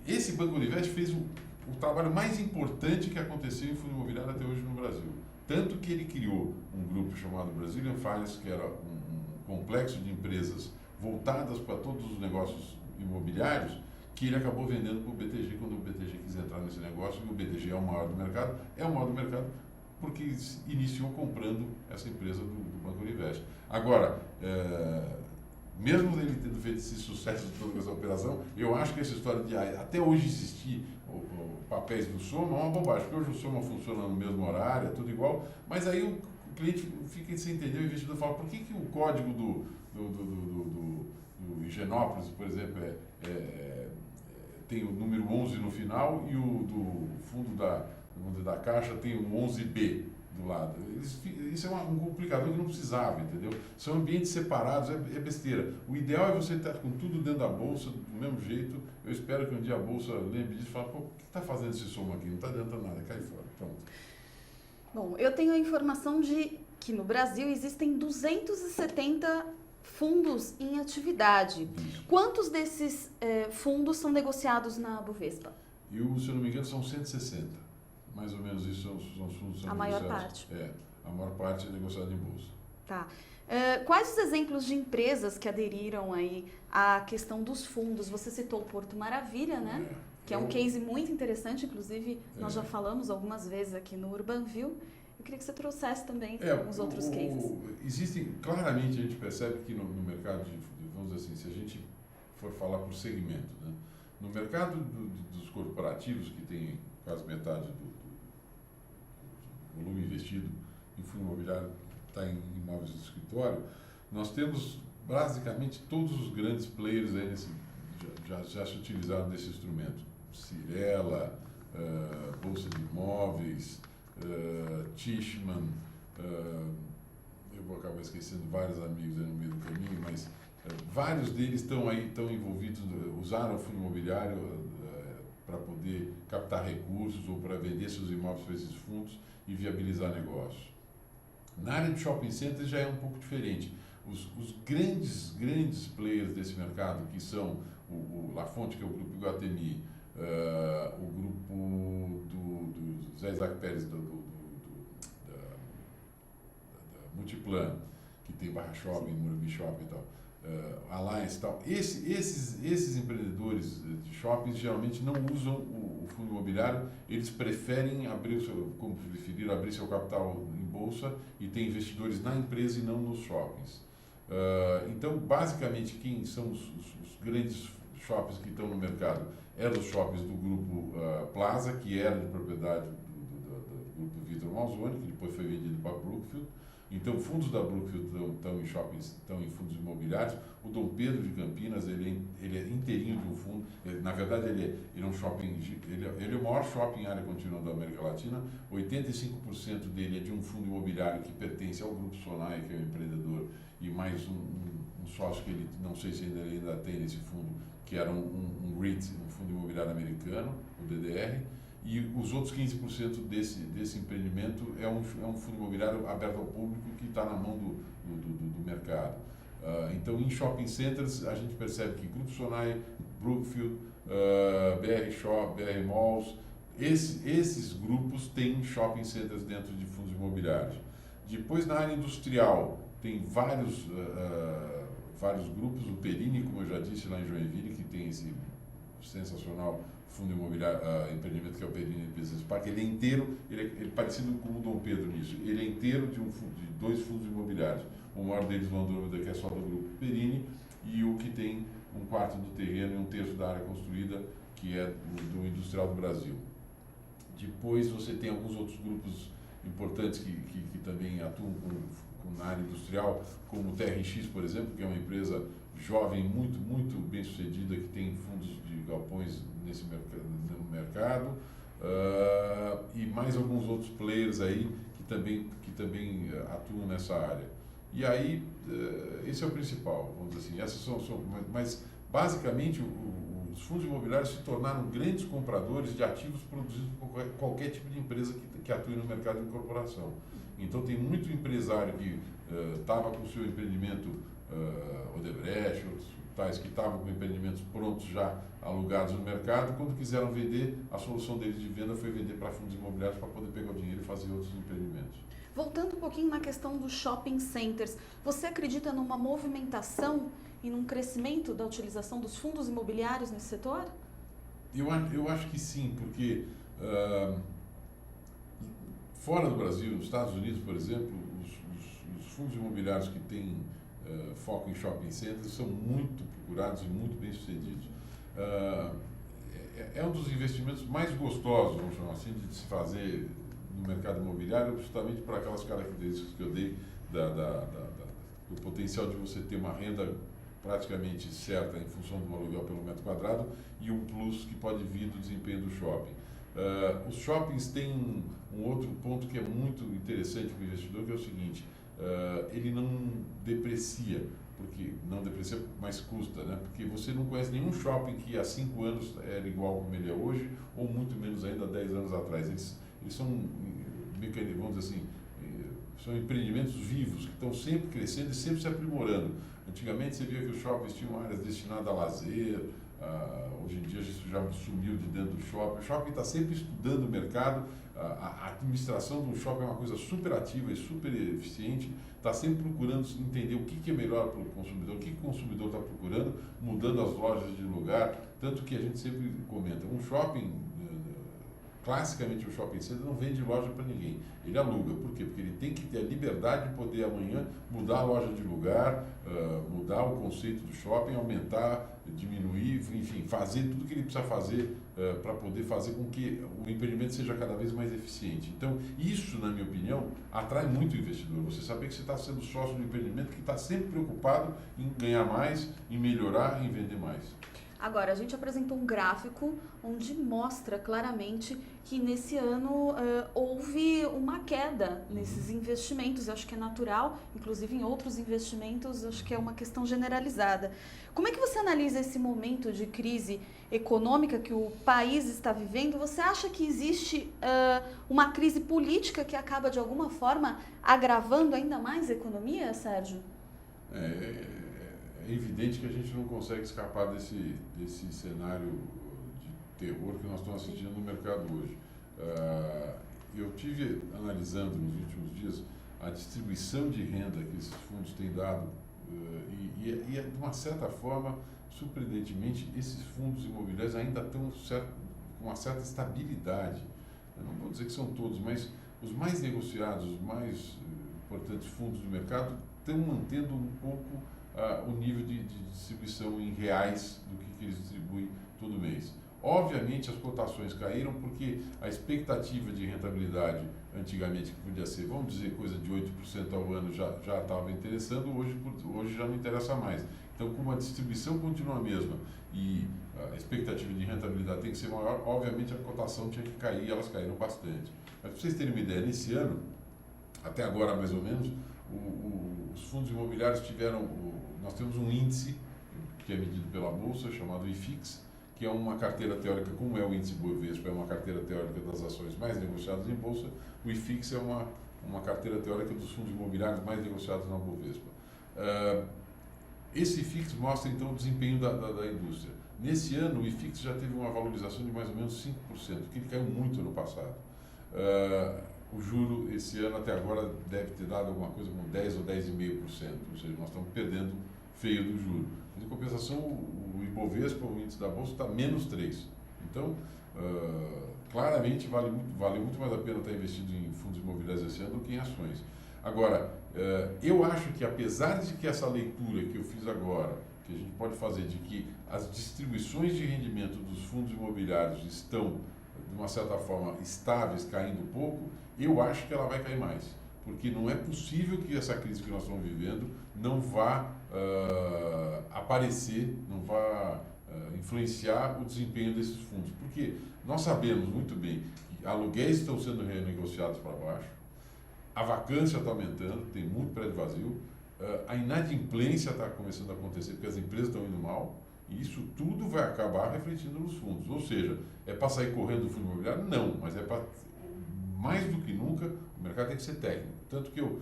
Esse Banco Orinvest fez o trabalho mais importante que aconteceu em fundo imobiliário até hoje no Brasil. Tanto que ele criou um grupo chamado Brazilian Finance, que era um complexo de empresas voltadas para todos os negócios imobiliários, que ele acabou vendendo para o BTG quando o BTG quis entrar nesse negócio, e o BTG é o maior do mercado, porque iniciou comprando essa empresa do Banco Orinvest. Agora, mesmo ele tendo feito esse sucesso de toda essa operação, eu acho que essa história de até hoje existir papéis do Soma é uma bobagem, porque hoje o Soma funciona no mesmo horário, é tudo igual, mas aí o cliente fica sem entender, o investidor fala, por que o código do Higienópolis, por exemplo, tem o número 11 no final e o do fundo da Caixa tem o 11B do lado. Isso é um complicador que não precisava, entendeu? São ambientes separados, é besteira. O ideal é você estar com tudo dentro da Bolsa, do mesmo jeito. Eu espero que um dia a Bolsa lembre disso e fale, pô, o que está fazendo esse Soma aqui? Não está adiantando nada, cai fora. Pronto. Bom, eu tenho a informação de que no Brasil existem 270 fundos em atividade. Isso. Quantos desses fundos são negociados na Bovespa? Se eu não me engano, são 160. Mais ou menos isso são os fundos que são negociados. A maior parte? A maior parte é negociada em bolsa. Tá. Quais os exemplos de empresas que aderiram aí à questão dos fundos? Você citou o Porto Maravilha, né? Que é um case muito interessante, inclusive nós já falamos algumas vezes aqui no Urbanville. Eu queria que você trouxesse também alguns outros cases. Existem, claramente a gente percebe que no mercado, vamos dizer assim, se a gente for falar por segmento, né? No mercado dos corporativos, que tem quase metade do volume investido em fundo imobiliário, está em imóveis de escritório, nós temos basicamente todos os grandes players aí já se utilizaram desse instrumento. Cirela, Bolsa de Imóveis, Tishman, eu vou acabar esquecendo vários amigos aí no meio do caminho, mas vários deles estão envolvidos, usaram o fundo imobiliário para poder captar recursos ou para vender seus imóveis para esses fundos e viabilizar negócios. Na área de shopping centers já é um pouco diferente. Os grandes players desse mercado, que são o La Fonte, que é o grupo Iguatemi, o grupo do Zé Isaac Pérez da Multiplan, que tem Barra Shopping, Morumbi Shopping e tal, Alliance e tal. Esses empreendedores de shoppings geralmente não usam o fundo imobiliário, eles preferem abrir seu capital em bolsa e ter investidores na empresa e não nos shoppings. Então, basicamente, quem são os grandes shoppings que estão no mercado eram os shoppings do grupo Plaza, que era de propriedade do grupo Vitor Malzone, que depois foi vendido para a Brookfield. Então, fundos da Brookfield estão em shoppings, estão em fundos imobiliários. O Dom Pedro de Campinas, ele é inteirinho de um fundo. Na verdade, ele é um shopping, ele é o maior shopping em área contínua da América Latina. 85% dele é de um fundo imobiliário que pertence ao Grupo Sonae, que é um empreendedor, e mais um sócio que ele, não sei se ele ainda tem nesse fundo, que era um REIT, um fundo imobiliário americano, o DDR. E os outros 15% desse empreendimento é um fundo imobiliário aberto ao público que está na mão do mercado. Então, em shopping centers, a gente percebe que Grupo Sonae, Brookfield, BR Shop, BR Malls, esses grupos têm shopping centers dentro de fundos imobiliários. Depois, na área industrial, tem vários grupos, o Perini, como eu já disse, lá em Joinville, que tem esse sensacional fundo imobiliário, empreendimento que é o Perini Business Park. Ele é inteiro, ele é parecido com o Dom Pedro nisso, ele é inteiro de dois fundos imobiliários, o maior deles, o Andrômeda, que é só do grupo Perini, e o que tem um quarto do terreno e um terço da área construída, que é do Industrial do Brasil. Depois você tem alguns outros grupos importantes que também atuam na área industrial, como o TRX, por exemplo, que é uma empresa jovem, muito bem sucedida, que tem fundos de galpões no mercado, e mais alguns outros players aí que também atuam nessa área. E aí, esse é o principal, vamos dizer assim. Essas mas basicamente os fundos imobiliários se tornaram grandes compradores de ativos produzidos por qualquer tipo de empresa que atue no mercado de incorporação. Então tem muito empresário que estava com o seu empreendimento Odebrecht, tais que estavam com empreendimentos prontos já alugados no mercado, quando quiseram vender, a solução deles de venda foi vender para fundos imobiliários para poder pegar o dinheiro e fazer outros empreendimentos. Voltando um pouquinho na questão dos shopping centers, você acredita numa movimentação e num crescimento da utilização dos fundos imobiliários nesse setor? Eu acho que sim, porque fora do Brasil, nos Estados Unidos, por exemplo, os fundos imobiliários que têm foco em shopping centers são muito procurados e muito bem sucedidos. É um dos investimentos mais gostosos, vamos chamar assim, de se fazer no mercado imobiliário, justamente por aquelas características que eu dei do potencial de você ter uma renda praticamente certa em função do aluguel pelo metro quadrado e um plus que pode vir do desempenho do shopping. Os shoppings têm um outro ponto que é muito interessante para o investidor, que é o seguinte: ele não deprecia, mas custa, né? Porque você não conhece nenhum shopping que há 5 anos era igual como ele é hoje, ou muito menos ainda 10 anos atrás. Eles são, vamos dizer assim, são empreendimentos vivos, que estão sempre crescendo e sempre se aprimorando. Antigamente você via que os shoppings tinham áreas destinadas a lazer, hoje em dia isso já sumiu de dentro do shopping. O shopping está sempre estudando o mercado, a administração de um shopping é uma coisa super ativa e super eficiente, está sempre procurando entender o que é melhor para o consumidor, o que o consumidor está procurando, mudando as lojas de lugar, tanto que a gente sempre comenta, um shopping, classicamente o shopping center não vende loja para ninguém, ele aluga. Por quê? Porque ele tem que ter a liberdade de poder amanhã mudar a loja de lugar, mudar o conceito do shopping, aumentar, diminuir, enfim, fazer tudo o que ele precisa fazer para poder fazer com que o empreendimento seja cada vez mais eficiente. Então, isso, na minha opinião, atrai muito o investidor. Você saber que você está sendo sócio de um empreendimento que está sempre preocupado em ganhar mais, em melhorar, em vender mais. Agora, a gente apresentou um gráfico onde mostra claramente que nesse ano houve uma queda nesses investimentos. Eu acho que é natural, inclusive em outros investimentos, acho que é uma questão generalizada. Como é que você analisa esse momento de crise econômica que o país está vivendo? Você acha que existe uma crise política que acaba, de alguma forma, agravando ainda mais a economia, Sérgio? É evidente que a gente não consegue escapar desse cenário de terror que nós estamos assistindo no mercado hoje. Eu tive analisando nos últimos dias a distribuição de renda que esses fundos têm dado e de uma certa forma, surpreendentemente, esses fundos imobiliários ainda estão com uma certa estabilidade. Eu não vou dizer que são todos, mas os mais negociados, os mais importantes fundos do mercado estão mantendo um pouco o nível de distribuição em reais do que eles distribuem todo mês. Obviamente as cotações caíram porque a expectativa de rentabilidade antigamente, que podia ser, vamos dizer, coisa de 8% ao ano já estava interessando, hoje já não interessa mais. Então, como a distribuição continua a mesma e a expectativa de rentabilidade tem que ser maior, obviamente a cotação tinha que cair e elas caíram bastante. Mas para vocês terem uma ideia, nesse ano, até agora mais ou menos, os fundos imobiliários nós temos um índice que é medido pela Bolsa, chamado IFIX, que é uma carteira teórica, como é o índice Bovespa, é uma carteira teórica das ações mais negociadas em Bolsa, o IFIX é uma carteira teórica dos fundos imobiliários mais negociados na Bovespa. Esse IFIX mostra então o desempenho da indústria. Nesse ano, o IFIX já teve uma valorização de mais ou menos 5%, que ele caiu muito no passado. O juro esse ano até agora deve ter dado alguma coisa como 10 ou 10,5%, ou seja, nós estamos perdendo feio do juro. Mas, em compensação, o Ibovespa, o índice da Bolsa, está menos 3%. Então, claramente vale muito mais a pena estar investido em fundos imobiliários esse ano do que em ações. Agora, eu acho que apesar de que essa leitura que eu fiz agora, que a gente pode fazer de que as distribuições de rendimento dos fundos imobiliários estão, de uma certa forma, estáveis, caindo pouco, eu acho que ela vai cair mais. Porque não é possível que essa crise que nós estamos vivendo não vá aparecer, não vá influenciar o desempenho desses fundos. Porque nós sabemos muito bem que aluguéis estão sendo renegociados para baixo, a vacância está aumentando, tem muito prédio vazio, a inadimplência está começando a acontecer porque as empresas estão indo mal, e isso tudo vai acabar refletindo nos fundos. Ou seja, é para sair correndo do fundo imobiliário? Não, mas é para, mais do que nunca, o mercado tem que ser técnico. Tanto que eu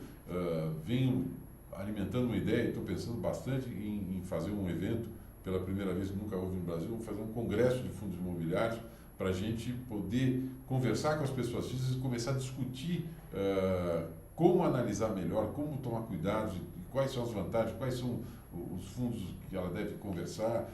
venho alimentando uma ideia e estou pensando bastante em fazer um evento, pela primeira vez que nunca houve no Brasil, vou fazer um congresso de fundos imobiliários para a gente poder conversar com as pessoas físicas e começar a discutir como analisar melhor, como tomar cuidado, quais são as vantagens, quais são os fundos que ela deve conversar,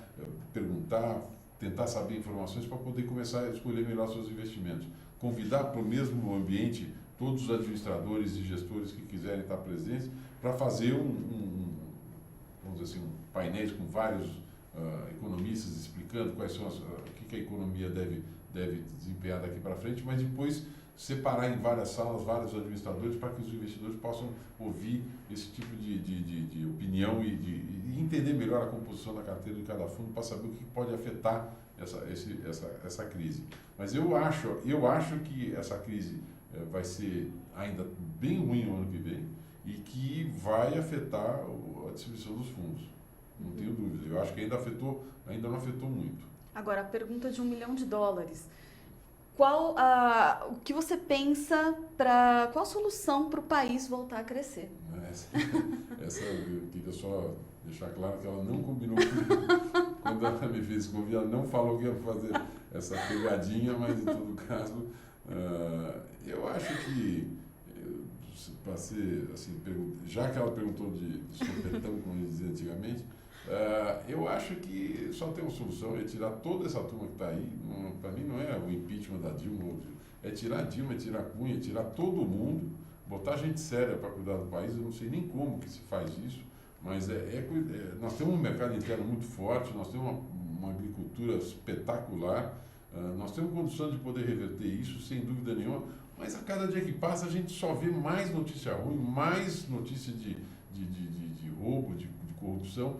perguntar, tentar saber informações para poder começar a escolher melhor seus investimentos. Convidar para o mesmo ambiente todos os administradores e gestores que quiserem estar presentes para fazer vamos dizer assim, painéis com vários economistas explicando quais são o que a economia deve desempenhar daqui para frente, mas depois separar em várias salas, vários administradores, para que os investidores possam ouvir esse tipo de opinião e entender melhor a composição da carteira de cada fundo, para saber o que pode afetar essa crise. Mas eu acho que essa crise vai ser ainda bem ruim no ano que vem e que vai afetar a distribuição dos fundos. Não tenho dúvida. Eu acho que ainda não afetou muito. Agora, a pergunta de $1 milhão. O que você pensa qual a solução para o país voltar a crescer? Essa eu queria só deixar claro que ela não combinou comigo. Quando ela me fez convite, ela não falou que ia fazer essa pegadinha, mas em todo caso, eu acho que, para ser assim, já que ela perguntou de sopetão, como dizia antigamente, eu acho que só tem uma solução, é tirar toda essa turma que está aí. Para mim não é o impeachment da Dilma, é tirar a Dilma, é tirar a Cunha, é tirar todo mundo, botar gente séria para cuidar do país. Eu não sei nem como que se faz isso, mas nós temos um mercado interno muito forte, nós temos uma agricultura espetacular, nós temos condição de poder reverter isso, sem dúvida nenhuma, mas a cada dia que passa a gente só vê mais notícia ruim, mais notícia de roubo, de corrupção.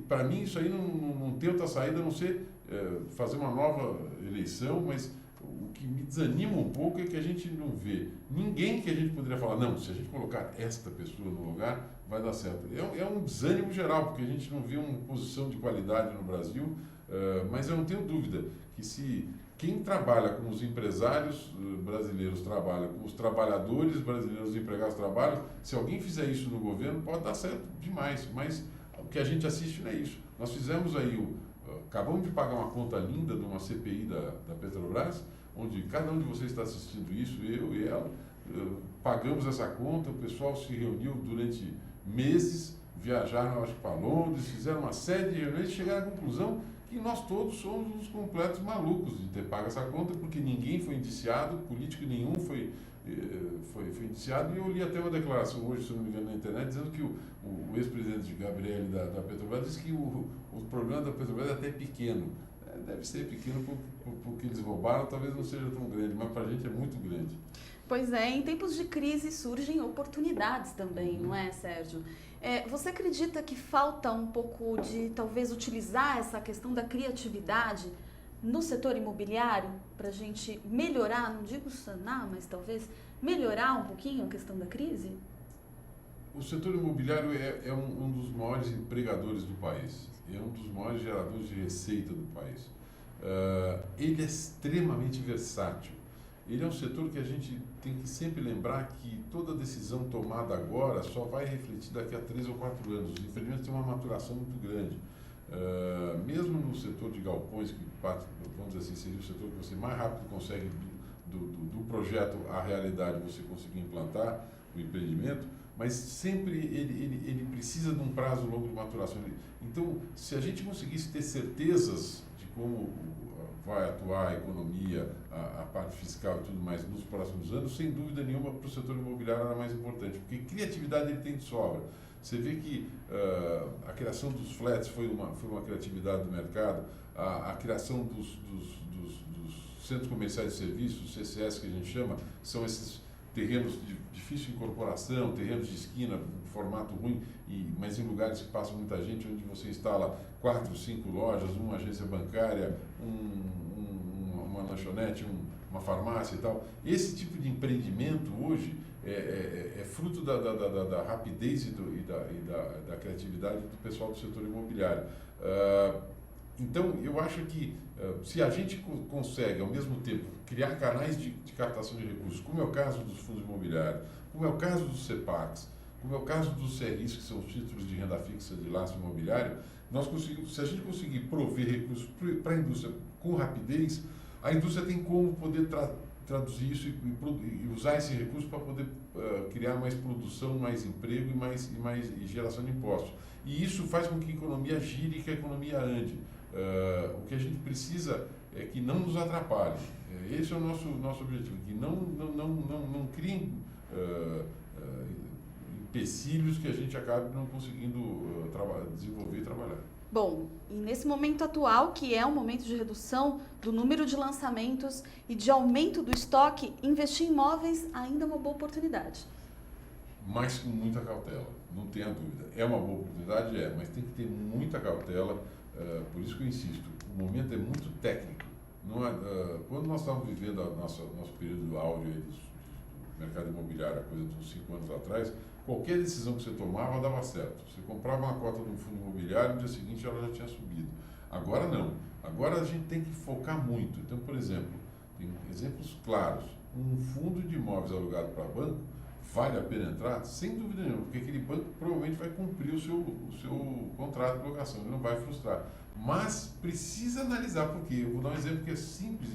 Para mim isso aí não tem outra saída a não ser fazer uma nova eleição, mas o que me desanima um pouco é que a gente não vê ninguém que a gente poderia falar, não, se a gente colocar esta pessoa no lugar, vai dar certo. É um desânimo geral, porque a gente não vê uma posição de qualidade no Brasil, mas eu não tenho dúvida que se quem trabalha com os empresários brasileiros trabalha, com os trabalhadores brasileiros empregados trabalham, se alguém fizer isso no governo, pode dar certo demais, mas o que a gente assiste não é isso. Nós fizemos aí, acabamos de pagar uma conta linda de uma CPI da Petrobras, onde cada um de vocês está assistindo isso, eu e ela, pagamos essa conta, o pessoal se reuniu durante meses, viajaram, acho que para Londres, fizeram uma série de reuniões e chegaram à conclusão que nós todos somos uns completos malucos de ter pago essa conta, porque ninguém foi indiciado, político nenhum foi foi iniciado, e eu li até uma declaração hoje, se não me engano, na internet, dizendo que o ex-presidente Gabriel da Petrobras disse que o problema da Petrobras é até pequeno. Deve ser pequeno porque eles roubaram, talvez não seja tão grande, mas para a gente é muito grande. Pois é, em tempos de crise surgem oportunidades também, não é, Sérgio? Você acredita que falta um pouco de, talvez, utilizar essa questão da criatividade no setor imobiliário para a gente melhorar, não digo sanar, mas talvez melhorar um pouquinho a questão da crise? O setor imobiliário é um dos maiores empregadores do país, é um dos maiores geradores de receita do país. Ele é extremamente versátil. Ele é um setor que a gente tem que sempre lembrar que toda decisão tomada agora só vai refletir daqui a 3 ou 4 anos. Os empreendimentos têm uma maturação muito grande. Mesmo no setor de galpões, que vamos dizer assim, seria o setor que você mais rápido consegue do projeto à realidade você conseguir implantar o empreendimento, mas sempre ele precisa de um prazo longo de maturação. Então, se a gente conseguisse ter certezas de como vai atuar a economia, a parte fiscal e tudo mais nos próximos anos, sem dúvida nenhuma para o setor imobiliário era mais importante, porque criatividade ele tem de sobra. Você vê que a criação dos flats foi uma criatividade do mercado, a criação dos centros comerciais de serviços, CCS que a gente chama, são esses terrenos de difícil incorporação, terrenos de esquina, formato ruim, mas em lugares que passa muita gente, onde você instala 4, 5 lojas, uma agência bancária, uma lanchonete, uma farmácia e tal. Esse tipo de empreendimento hoje é fruto da rapidez e da criatividade do pessoal do setor imobiliário. Então, eu acho que se a gente consegue, ao mesmo tempo, criar canais de captação de recursos, como é o caso dos fundos imobiliários, como é o caso dos CEPACs, como é o caso dos CRIs, que são os títulos de renda fixa de lastro imobiliário, nós conseguimos, se a gente conseguir prover recursos para a indústria com rapidez, a indústria tem como poder traduzir isso e usar esse recurso para poder criar mais produção, mais emprego e geração de impostos. E isso faz com que a economia gire e que a economia ande. O que a gente precisa é que não nos atrapalhe. Esse é o nosso objetivo, que não criem empecilhos que a gente acabe não conseguindo desenvolver e trabalhar. Bom, e nesse momento atual, que é um momento de redução do número de lançamentos e de aumento do estoque, investir em imóveis ainda é uma boa oportunidade. Mas com muita cautela, não tenha dúvida. É uma boa oportunidade, mas tem que ter muita cautela, por isso que eu insisto, o momento é muito técnico. Não é, quando nós estávamos vivendo nosso período áureo do mercado imobiliário, a coisa de uns 5 anos atrás, qualquer decisão que você tomava dava certo. Você comprava uma cota de um fundo imobiliário, no dia seguinte ela já tinha subido. Agora não. Agora a gente tem que focar muito. Então, por exemplo, tem exemplos claros. Um fundo de imóveis alugado para banco, vale a pena entrar? Sem dúvida nenhuma, porque aquele banco provavelmente vai cumprir o seu contrato de locação, ele não vai frustrar. Mas precisa analisar, porque eu vou dar um exemplo que é simples.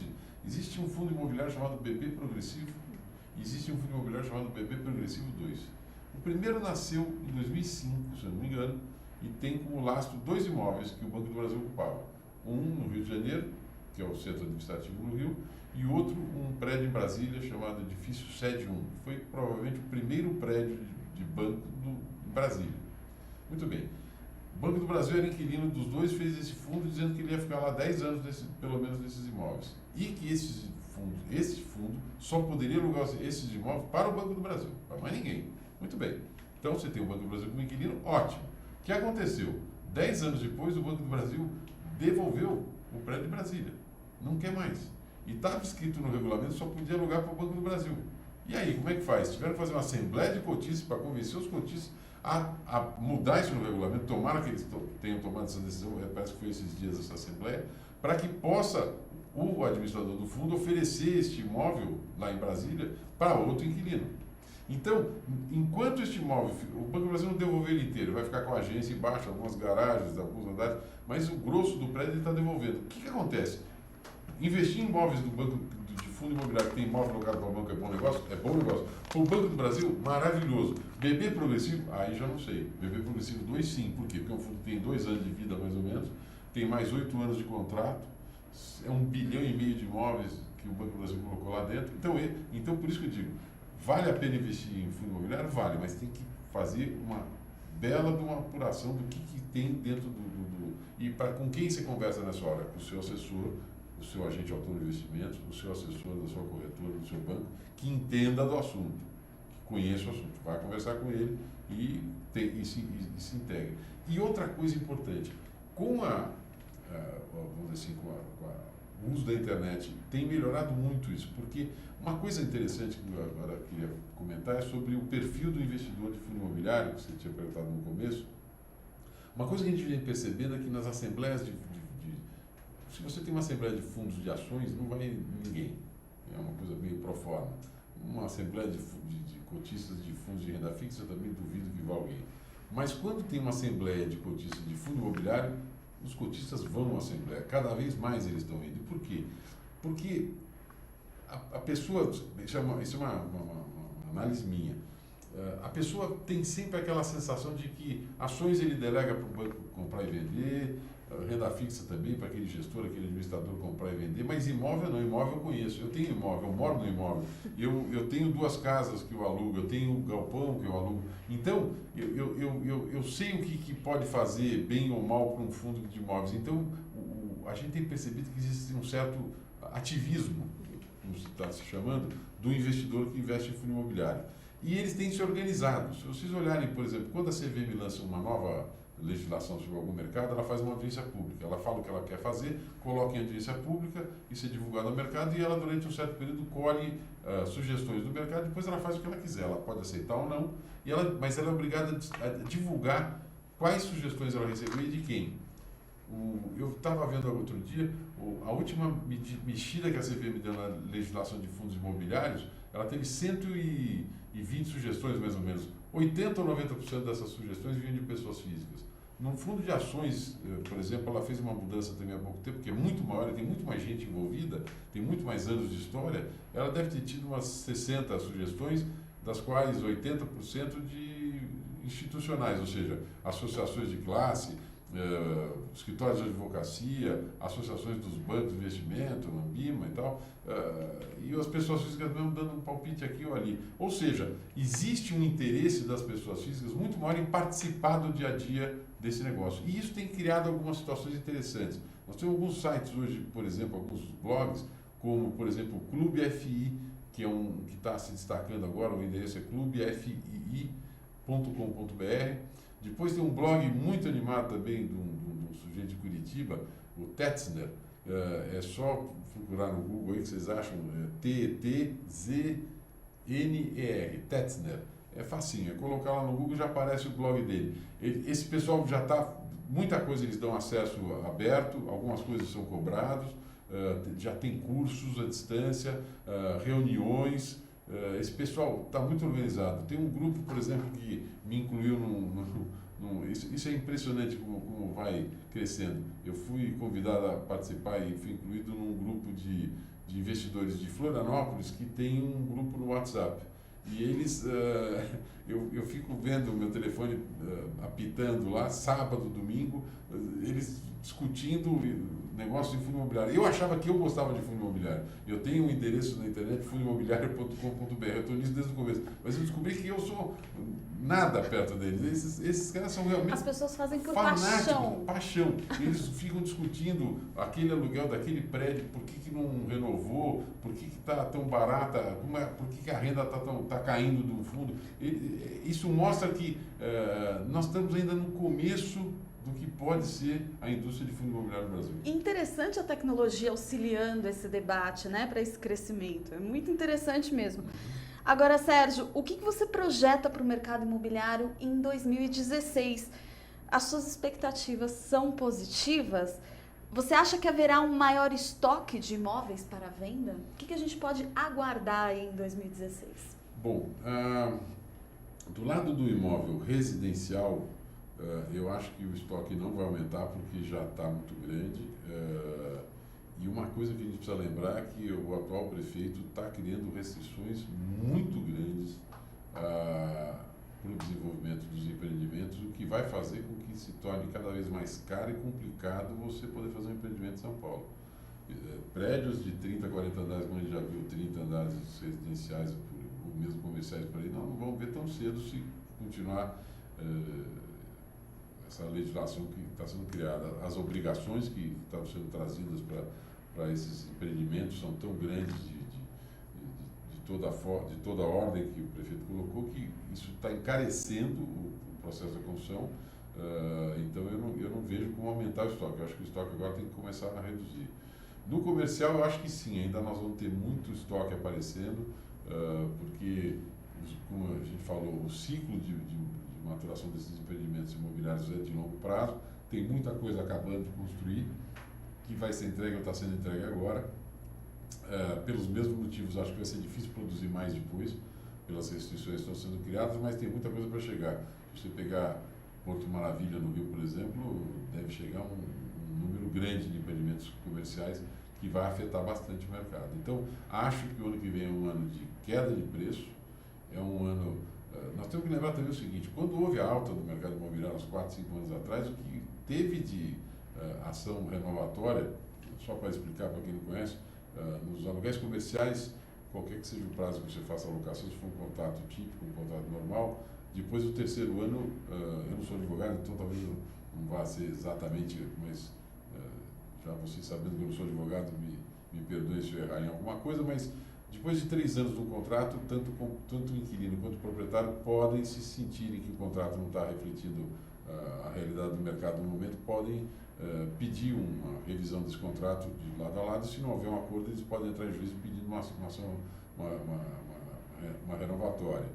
Existe um fundo imobiliário chamado BB Progressivo, e existe um fundo imobiliário chamado BB Progressivo 2. O primeiro nasceu em 2005, se eu não me engano, e tem como lastro 2 imóveis que o Banco do Brasil ocupava. Um no Rio de Janeiro, que é o centro administrativo no Rio, e outro um prédio em Brasília chamado Edifício Sede 1, que foi provavelmente o primeiro prédio de banco em Brasília. Muito bem. O Banco do Brasil era inquilino dos dois, fez esse fundo dizendo que ele ia ficar lá 10 anos, pelo menos, nesses imóveis. E que esse fundo só poderia alugar esses imóveis para o Banco do Brasil, para mais ninguém. Muito bem. Então, você tem o Banco do Brasil como inquilino, ótimo. O que aconteceu? 10 anos depois, o Banco do Brasil devolveu o prédio de Brasília. Não quer mais. E estava escrito no regulamento que só podia alugar para o Banco do Brasil. E aí, como é que faz? Tiveram que fazer uma assembleia de cotistas para convencer os cotistas a mudar isso no regulamento, tomara que eles tenham tomado essa decisão, parece que foi esses dias essa assembleia, para que possa o administrador do fundo oferecer este imóvel lá em Brasília para outro inquilino. Então, enquanto este imóvel, o Banco do Brasil não devolver ele inteiro, vai ficar com a agência embaixo, algumas garagens, alguns andares, mas o grosso do prédio ele está devolvendo. O que acontece? Investir em imóveis do banco de fundo imobiliário que tem imóvel alocado para o banco é bom negócio? É bom negócio. Para o Banco do Brasil, maravilhoso. BB Progressivo? Aí já não sei. BB Progressivo 2 sim. Por quê? Porque é um fundo que tem 2 anos de vida mais ou menos, tem mais 8 anos de contrato, é 1,5 bilhão de imóveis que o Banco do Brasil colocou lá dentro. Então por isso que eu digo, Vale a pena investir em fundo imobiliário? Vale, mas tem que fazer uma bela de uma apuração do que tem dentro e com quem você conversa nessa hora? Com o seu assessor, o seu agente autônomo de investimentos, o seu assessor da sua corretora, do seu banco, que entenda do assunto, que conheça o assunto. Vai conversar com ele e se integre. E outra coisa importante, vamos dizer assim, o uso da internet tem melhorado muito isso, porque uma coisa interessante que eu agora queria comentar é sobre o perfil do investidor de fundo imobiliário, que você tinha perguntado no começo. Uma coisa que a gente vem percebendo é que nas assembleias se você tem uma assembleia de fundos de ações, não vai ninguém. É uma coisa meio pro forma. Uma assembleia de cotistas de fundos de renda fixa, eu também duvido que vá alguém. Mas quando tem uma assembleia de cotistas de fundo imobiliário, os cotistas vão à assembleia. Cada vez mais eles estão indo. Por quê? Porque a pessoa, isso é uma análise minha, a pessoa tem sempre aquela sensação de que ações ele delega para o banco comprar e vender, renda fixa também para aquele gestor, aquele administrador comprar e vender, mas imóvel não, imóvel eu conheço, eu tenho imóvel, eu moro no imóvel, eu tenho 2 casas que eu alugo, eu tenho um galpão que eu alugo, então eu sei o que pode fazer bem ou mal para um fundo de imóveis, então a gente tem percebido que existe um certo ativismo, como está se chamando, do investidor que investe em fundo imobiliário. E eles têm se organizado. Se vocês olharem, por exemplo, quando a CVM lança uma nova legislação sobre algum mercado, ela faz uma audiência pública. Ela fala o que ela quer fazer, coloca em audiência pública, isso é divulgado ao mercado e ela, durante um certo período, colhe sugestões do mercado, depois ela faz o que ela quiser. Ela pode aceitar ou não, mas ela é obrigada a divulgar quais sugestões ela recebeu e de quem. Eu estava vendo outro dia, a última mexida que a CVM deu na legislação de fundos imobiliários, ela teve 120 sugestões, mais ou menos. 80% ou 90% dessas sugestões vinham de pessoas físicas. No fundo de ações, por exemplo, ela fez uma mudança também há pouco tempo, que é muito maior, tem muito mais gente envolvida, tem muito mais anos de história. Ela deve ter tido umas 60 sugestões, das quais 80% de institucionais, ou seja, associações de classe, escritórios de advocacia, associações dos bancos de investimento, Ambima e tal, e as pessoas físicas mesmo dando um palpite aqui ou ali. Ou seja, existe um interesse das pessoas físicas muito maior em participar do dia a dia desse negócio. E isso tem criado algumas situações interessantes. Nós temos alguns sites hoje, por exemplo, alguns blogs, como, por exemplo, o Clube FI, que está se destacando agora, o endereço é clubefii.com.br. Depois tem um blog muito animado também de um sujeito de Curitiba, o Tetzner. É só procurar no Google aí que vocês acham, T-T-Z-N-E-R, Tetzner. É facinho, é colocar lá no Google já aparece o blog dele. Esse pessoal já está, muita coisa eles dão acesso aberto, algumas coisas são cobrados, já tem cursos à distância, reuniões. Esse pessoal está muito organizado. Tem um grupo, por exemplo, que me incluiu isso é impressionante como vai crescendo. Eu fui convidado a participar e fui incluído num grupo de investidores de Florianópolis que tem um grupo no WhatsApp. E eles, eu fico vendo o meu telefone apitando lá, sábado, domingo, eles discutindo negócio de fundo imobiliário. Eu achava que eu gostava de fundo imobiliário. Eu tenho um endereço na internet, fundoimobiliario.com.br, eu estou nisso desde o começo. Mas eu descobri que eu sou nada perto deles. Esses caras são realmente as pessoas fazem por fanáticos, paixão. Eles ficam discutindo aquele aluguel daquele prédio, por que não renovou, por que está tão barata, por que a renda está caindo do fundo. Isso mostra que nós estamos ainda no começo do que pode ser a indústria de fundo imobiliário no Brasil. Interessante a tecnologia auxiliando esse debate, né, para esse crescimento. É muito interessante mesmo. Agora, Sérgio, o que você projeta para o mercado imobiliário em 2016? As suas expectativas são positivas? Você acha que haverá um maior estoque de imóveis para venda? O que a gente pode aguardar aí em 2016? Bom, do lado do imóvel residencial, eu acho que o estoque não vai aumentar porque já está muito grande. E uma coisa que a gente precisa lembrar é que o atual prefeito está criando restrições muito grandes para o desenvolvimento dos empreendimentos, o que vai fazer com que se torne cada vez mais caro e complicado você poder fazer um empreendimento em São Paulo. Prédios de 30, 40 andares, como a gente já viu, 30 andares residenciais, mesmo comerciais para aí, não vão ver tão cedo se continuar essa legislação que está sendo criada. As obrigações que estão sendo trazidas para esses empreendimentos são tão grandes de toda a ordem que o prefeito colocou, que isso está encarecendo o processo da construção. Então eu não vejo como aumentar o estoque. Eu acho que o estoque agora tem que começar a reduzir. No comercial, eu acho que sim, ainda nós vamos ter muito estoque aparecendo, porque, como a gente falou, o ciclo de maturação desses empreendimentos imobiliários é de longo prazo, tem muita coisa acabando de construir, que vai ser entregue ou está sendo entregue agora. Pelos mesmos motivos, acho que vai ser difícil produzir mais depois, pelas restrições que estão sendo criadas, mas tem muita coisa para chegar. Se você pegar Porto Maravilha, no Rio, por exemplo, deve chegar um número grande de empreendimentos comerciais que vai afetar bastante o mercado. Então, acho que o ano que vem é um ano de queda de preço, é um ano... nós temos que lembrar também o seguinte, quando houve a alta do mercado imobiliário, uns 4, 5 anos atrás, o que teve de ação renovatória, só para explicar para quem não conhece, nos aluguéis comerciais, qualquer que seja o prazo que você faça a alocação, se for um contrato típico, um contrato normal, depois do terceiro ano, eu não sou advogado, então talvez eu não vá ser exatamente, mas já vocês sabendo que eu não sou advogado, me perdoem se eu errar em alguma coisa, mas depois de 3 anos do contrato, tanto o inquilino quanto o proprietário podem se sentirem que o contrato não está refletindo a realidade do mercado no momento, podem pedir uma revisão desse contrato de lado a lado. Se não houver um acordo, eles podem entrar em juízo pedindo uma renovatória.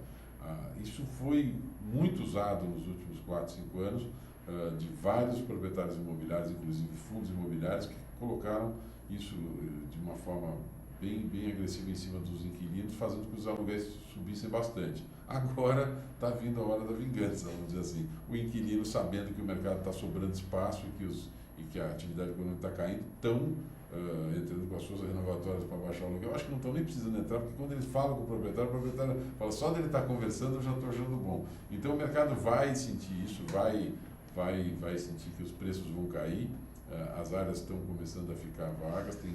Isso foi muito usado nos últimos 4, 5 anos, de vários proprietários imobiliários, inclusive fundos imobiliários, que colocaram isso de uma forma bem agressiva em cima dos inquilinos, fazendo com que os aluguéis subissem bastante. Agora está vindo a hora da vingança, vamos dizer assim. O inquilino, sabendo que o mercado está sobrando espaço e que a atividade econômica está caindo, estão entrando com as suas renovatórias para baixar o aluguel. Eu acho que não estão nem precisando entrar, porque quando eles falam com o proprietário fala, só dele estar conversando eu já estou achando bom. Então o mercado vai sentir isso, vai sentir que os preços vão cair, as áreas estão começando a ficar vagas, tem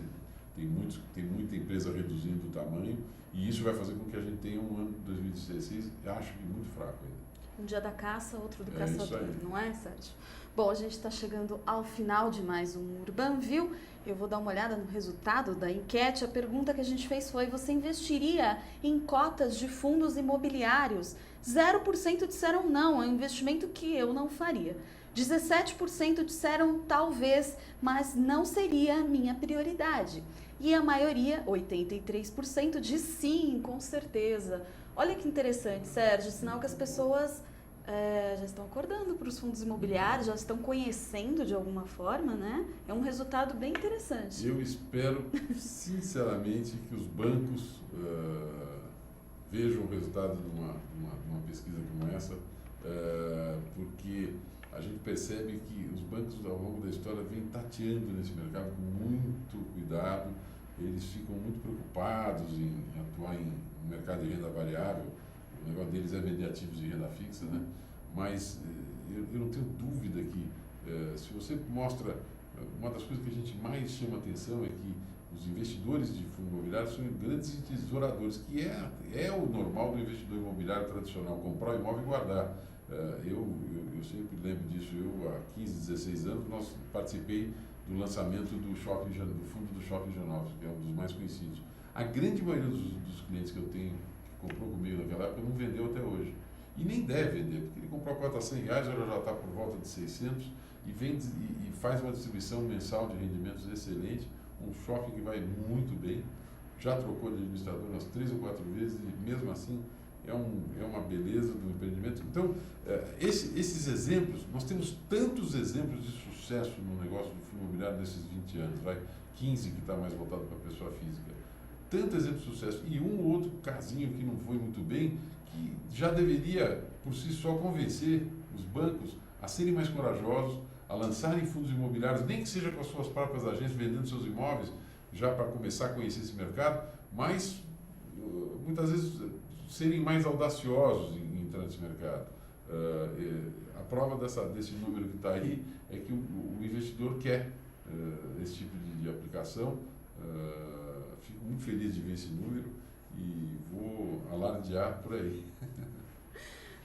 muita empresa reduzindo o tamanho, e isso vai fazer com que a gente tenha um ano de 2016, acho que muito fraco ainda. Um dia da caça, outro do caçador, não é, Sérgio? Bom, a gente está chegando ao final de mais um Urbanview. Eu vou dar uma olhada no resultado da enquete. A pergunta que a gente fez foi: você investiria em cotas de fundos imobiliários? 0% disseram não, é um investimento que eu não faria. 17% disseram talvez, mas não seria a minha prioridade. E a maioria, 83%, diz sim, com certeza. Olha que interessante, Sérgio, sinal que as pessoas já estão acordando para os fundos imobiliários, já estão conhecendo de alguma forma, né? É um resultado bem interessante. Eu espero, sinceramente, que os bancos vejam o resultado de uma pesquisa como essa, porque a gente percebe que os bancos, ao longo da história, vêm tateando nesse mercado com muito cuidado. Eles ficam muito preocupados em atuar em um mercado de renda variável. O negócio deles é vender ativos de renda fixa, né? Mas eu não tenho dúvida que, se você mostra, uma das coisas que a gente mais chama atenção é que os investidores de fundo imobiliário são grandes tesouradores, que é o normal do investidor imobiliário tradicional, comprar o imóvel e guardar. Eu sempre lembro disso. Há 15, 16 anos, nós participei do lançamento do fundo do Shopping Higienópolis, que é um dos mais conhecidos. A grande maioria dos clientes que eu tenho, que comprou comigo naquela época, não vendeu até hoje. E nem deve vender, porque ele comprou a cota R$100, agora já está por volta de 600, e vende e faz uma distribuição mensal de rendimentos excelente, um shopping que vai muito bem, já trocou de administrador umas 3 ou 4 vezes, e mesmo assim é uma beleza do empreendimento. Então, esses exemplos, nós temos tantos exemplos de sucesso no negócio do fundo imobiliário nesses 20 anos, 15 que está mais voltado para a pessoa física. Tanto exemplo de sucesso, e um ou outro casinho que não foi muito bem, que já deveria, por si só, convencer os bancos a serem mais corajosos, a lançarem fundos imobiliários, nem que seja com as suas próprias agências, vendendo seus imóveis, já para começar a conhecer esse mercado, mas muitas vezes serem mais audaciosos em entrar nesse mercado. A prova desse número que está aí é que o investidor quer esse tipo de aplicação. Fico muito feliz de ver esse número e vou alardear por aí.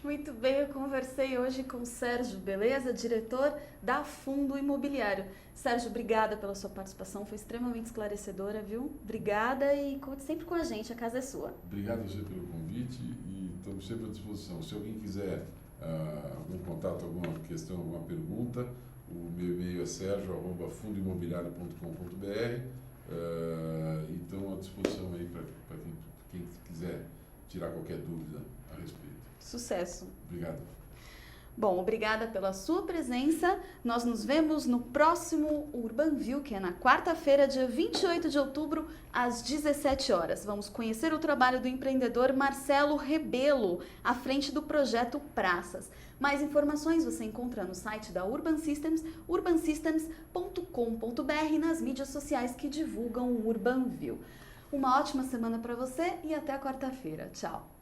Muito bem, eu conversei hoje com o Sérgio Beleza, diretor da Fundo Imobiliário. Sérgio, obrigada pela sua participação, foi extremamente esclarecedora, viu? Obrigada e conte sempre com a gente, a casa é sua. Obrigado a você pelo convite e estamos sempre à disposição. Se alguém quiser algum contato, alguma questão, alguma pergunta, o meu e-mail é sergio@fundoimobiliario.com.br e estão à disposição aí para quem quiser tirar qualquer dúvida a respeito. Sucesso. Obrigado. Bom, obrigada pela sua presença. Nós nos vemos no próximo Urban View, que é na quarta-feira, dia 28 de outubro, às 17 horas. Vamos conhecer o trabalho do empreendedor Marcelo Rebelo, à frente do projeto Praças. Mais informações você encontra no site da Urban Systems, urbansystems.com.br, nas mídias sociais que divulgam o Urban View. Uma ótima semana para você e até quarta-feira. Tchau!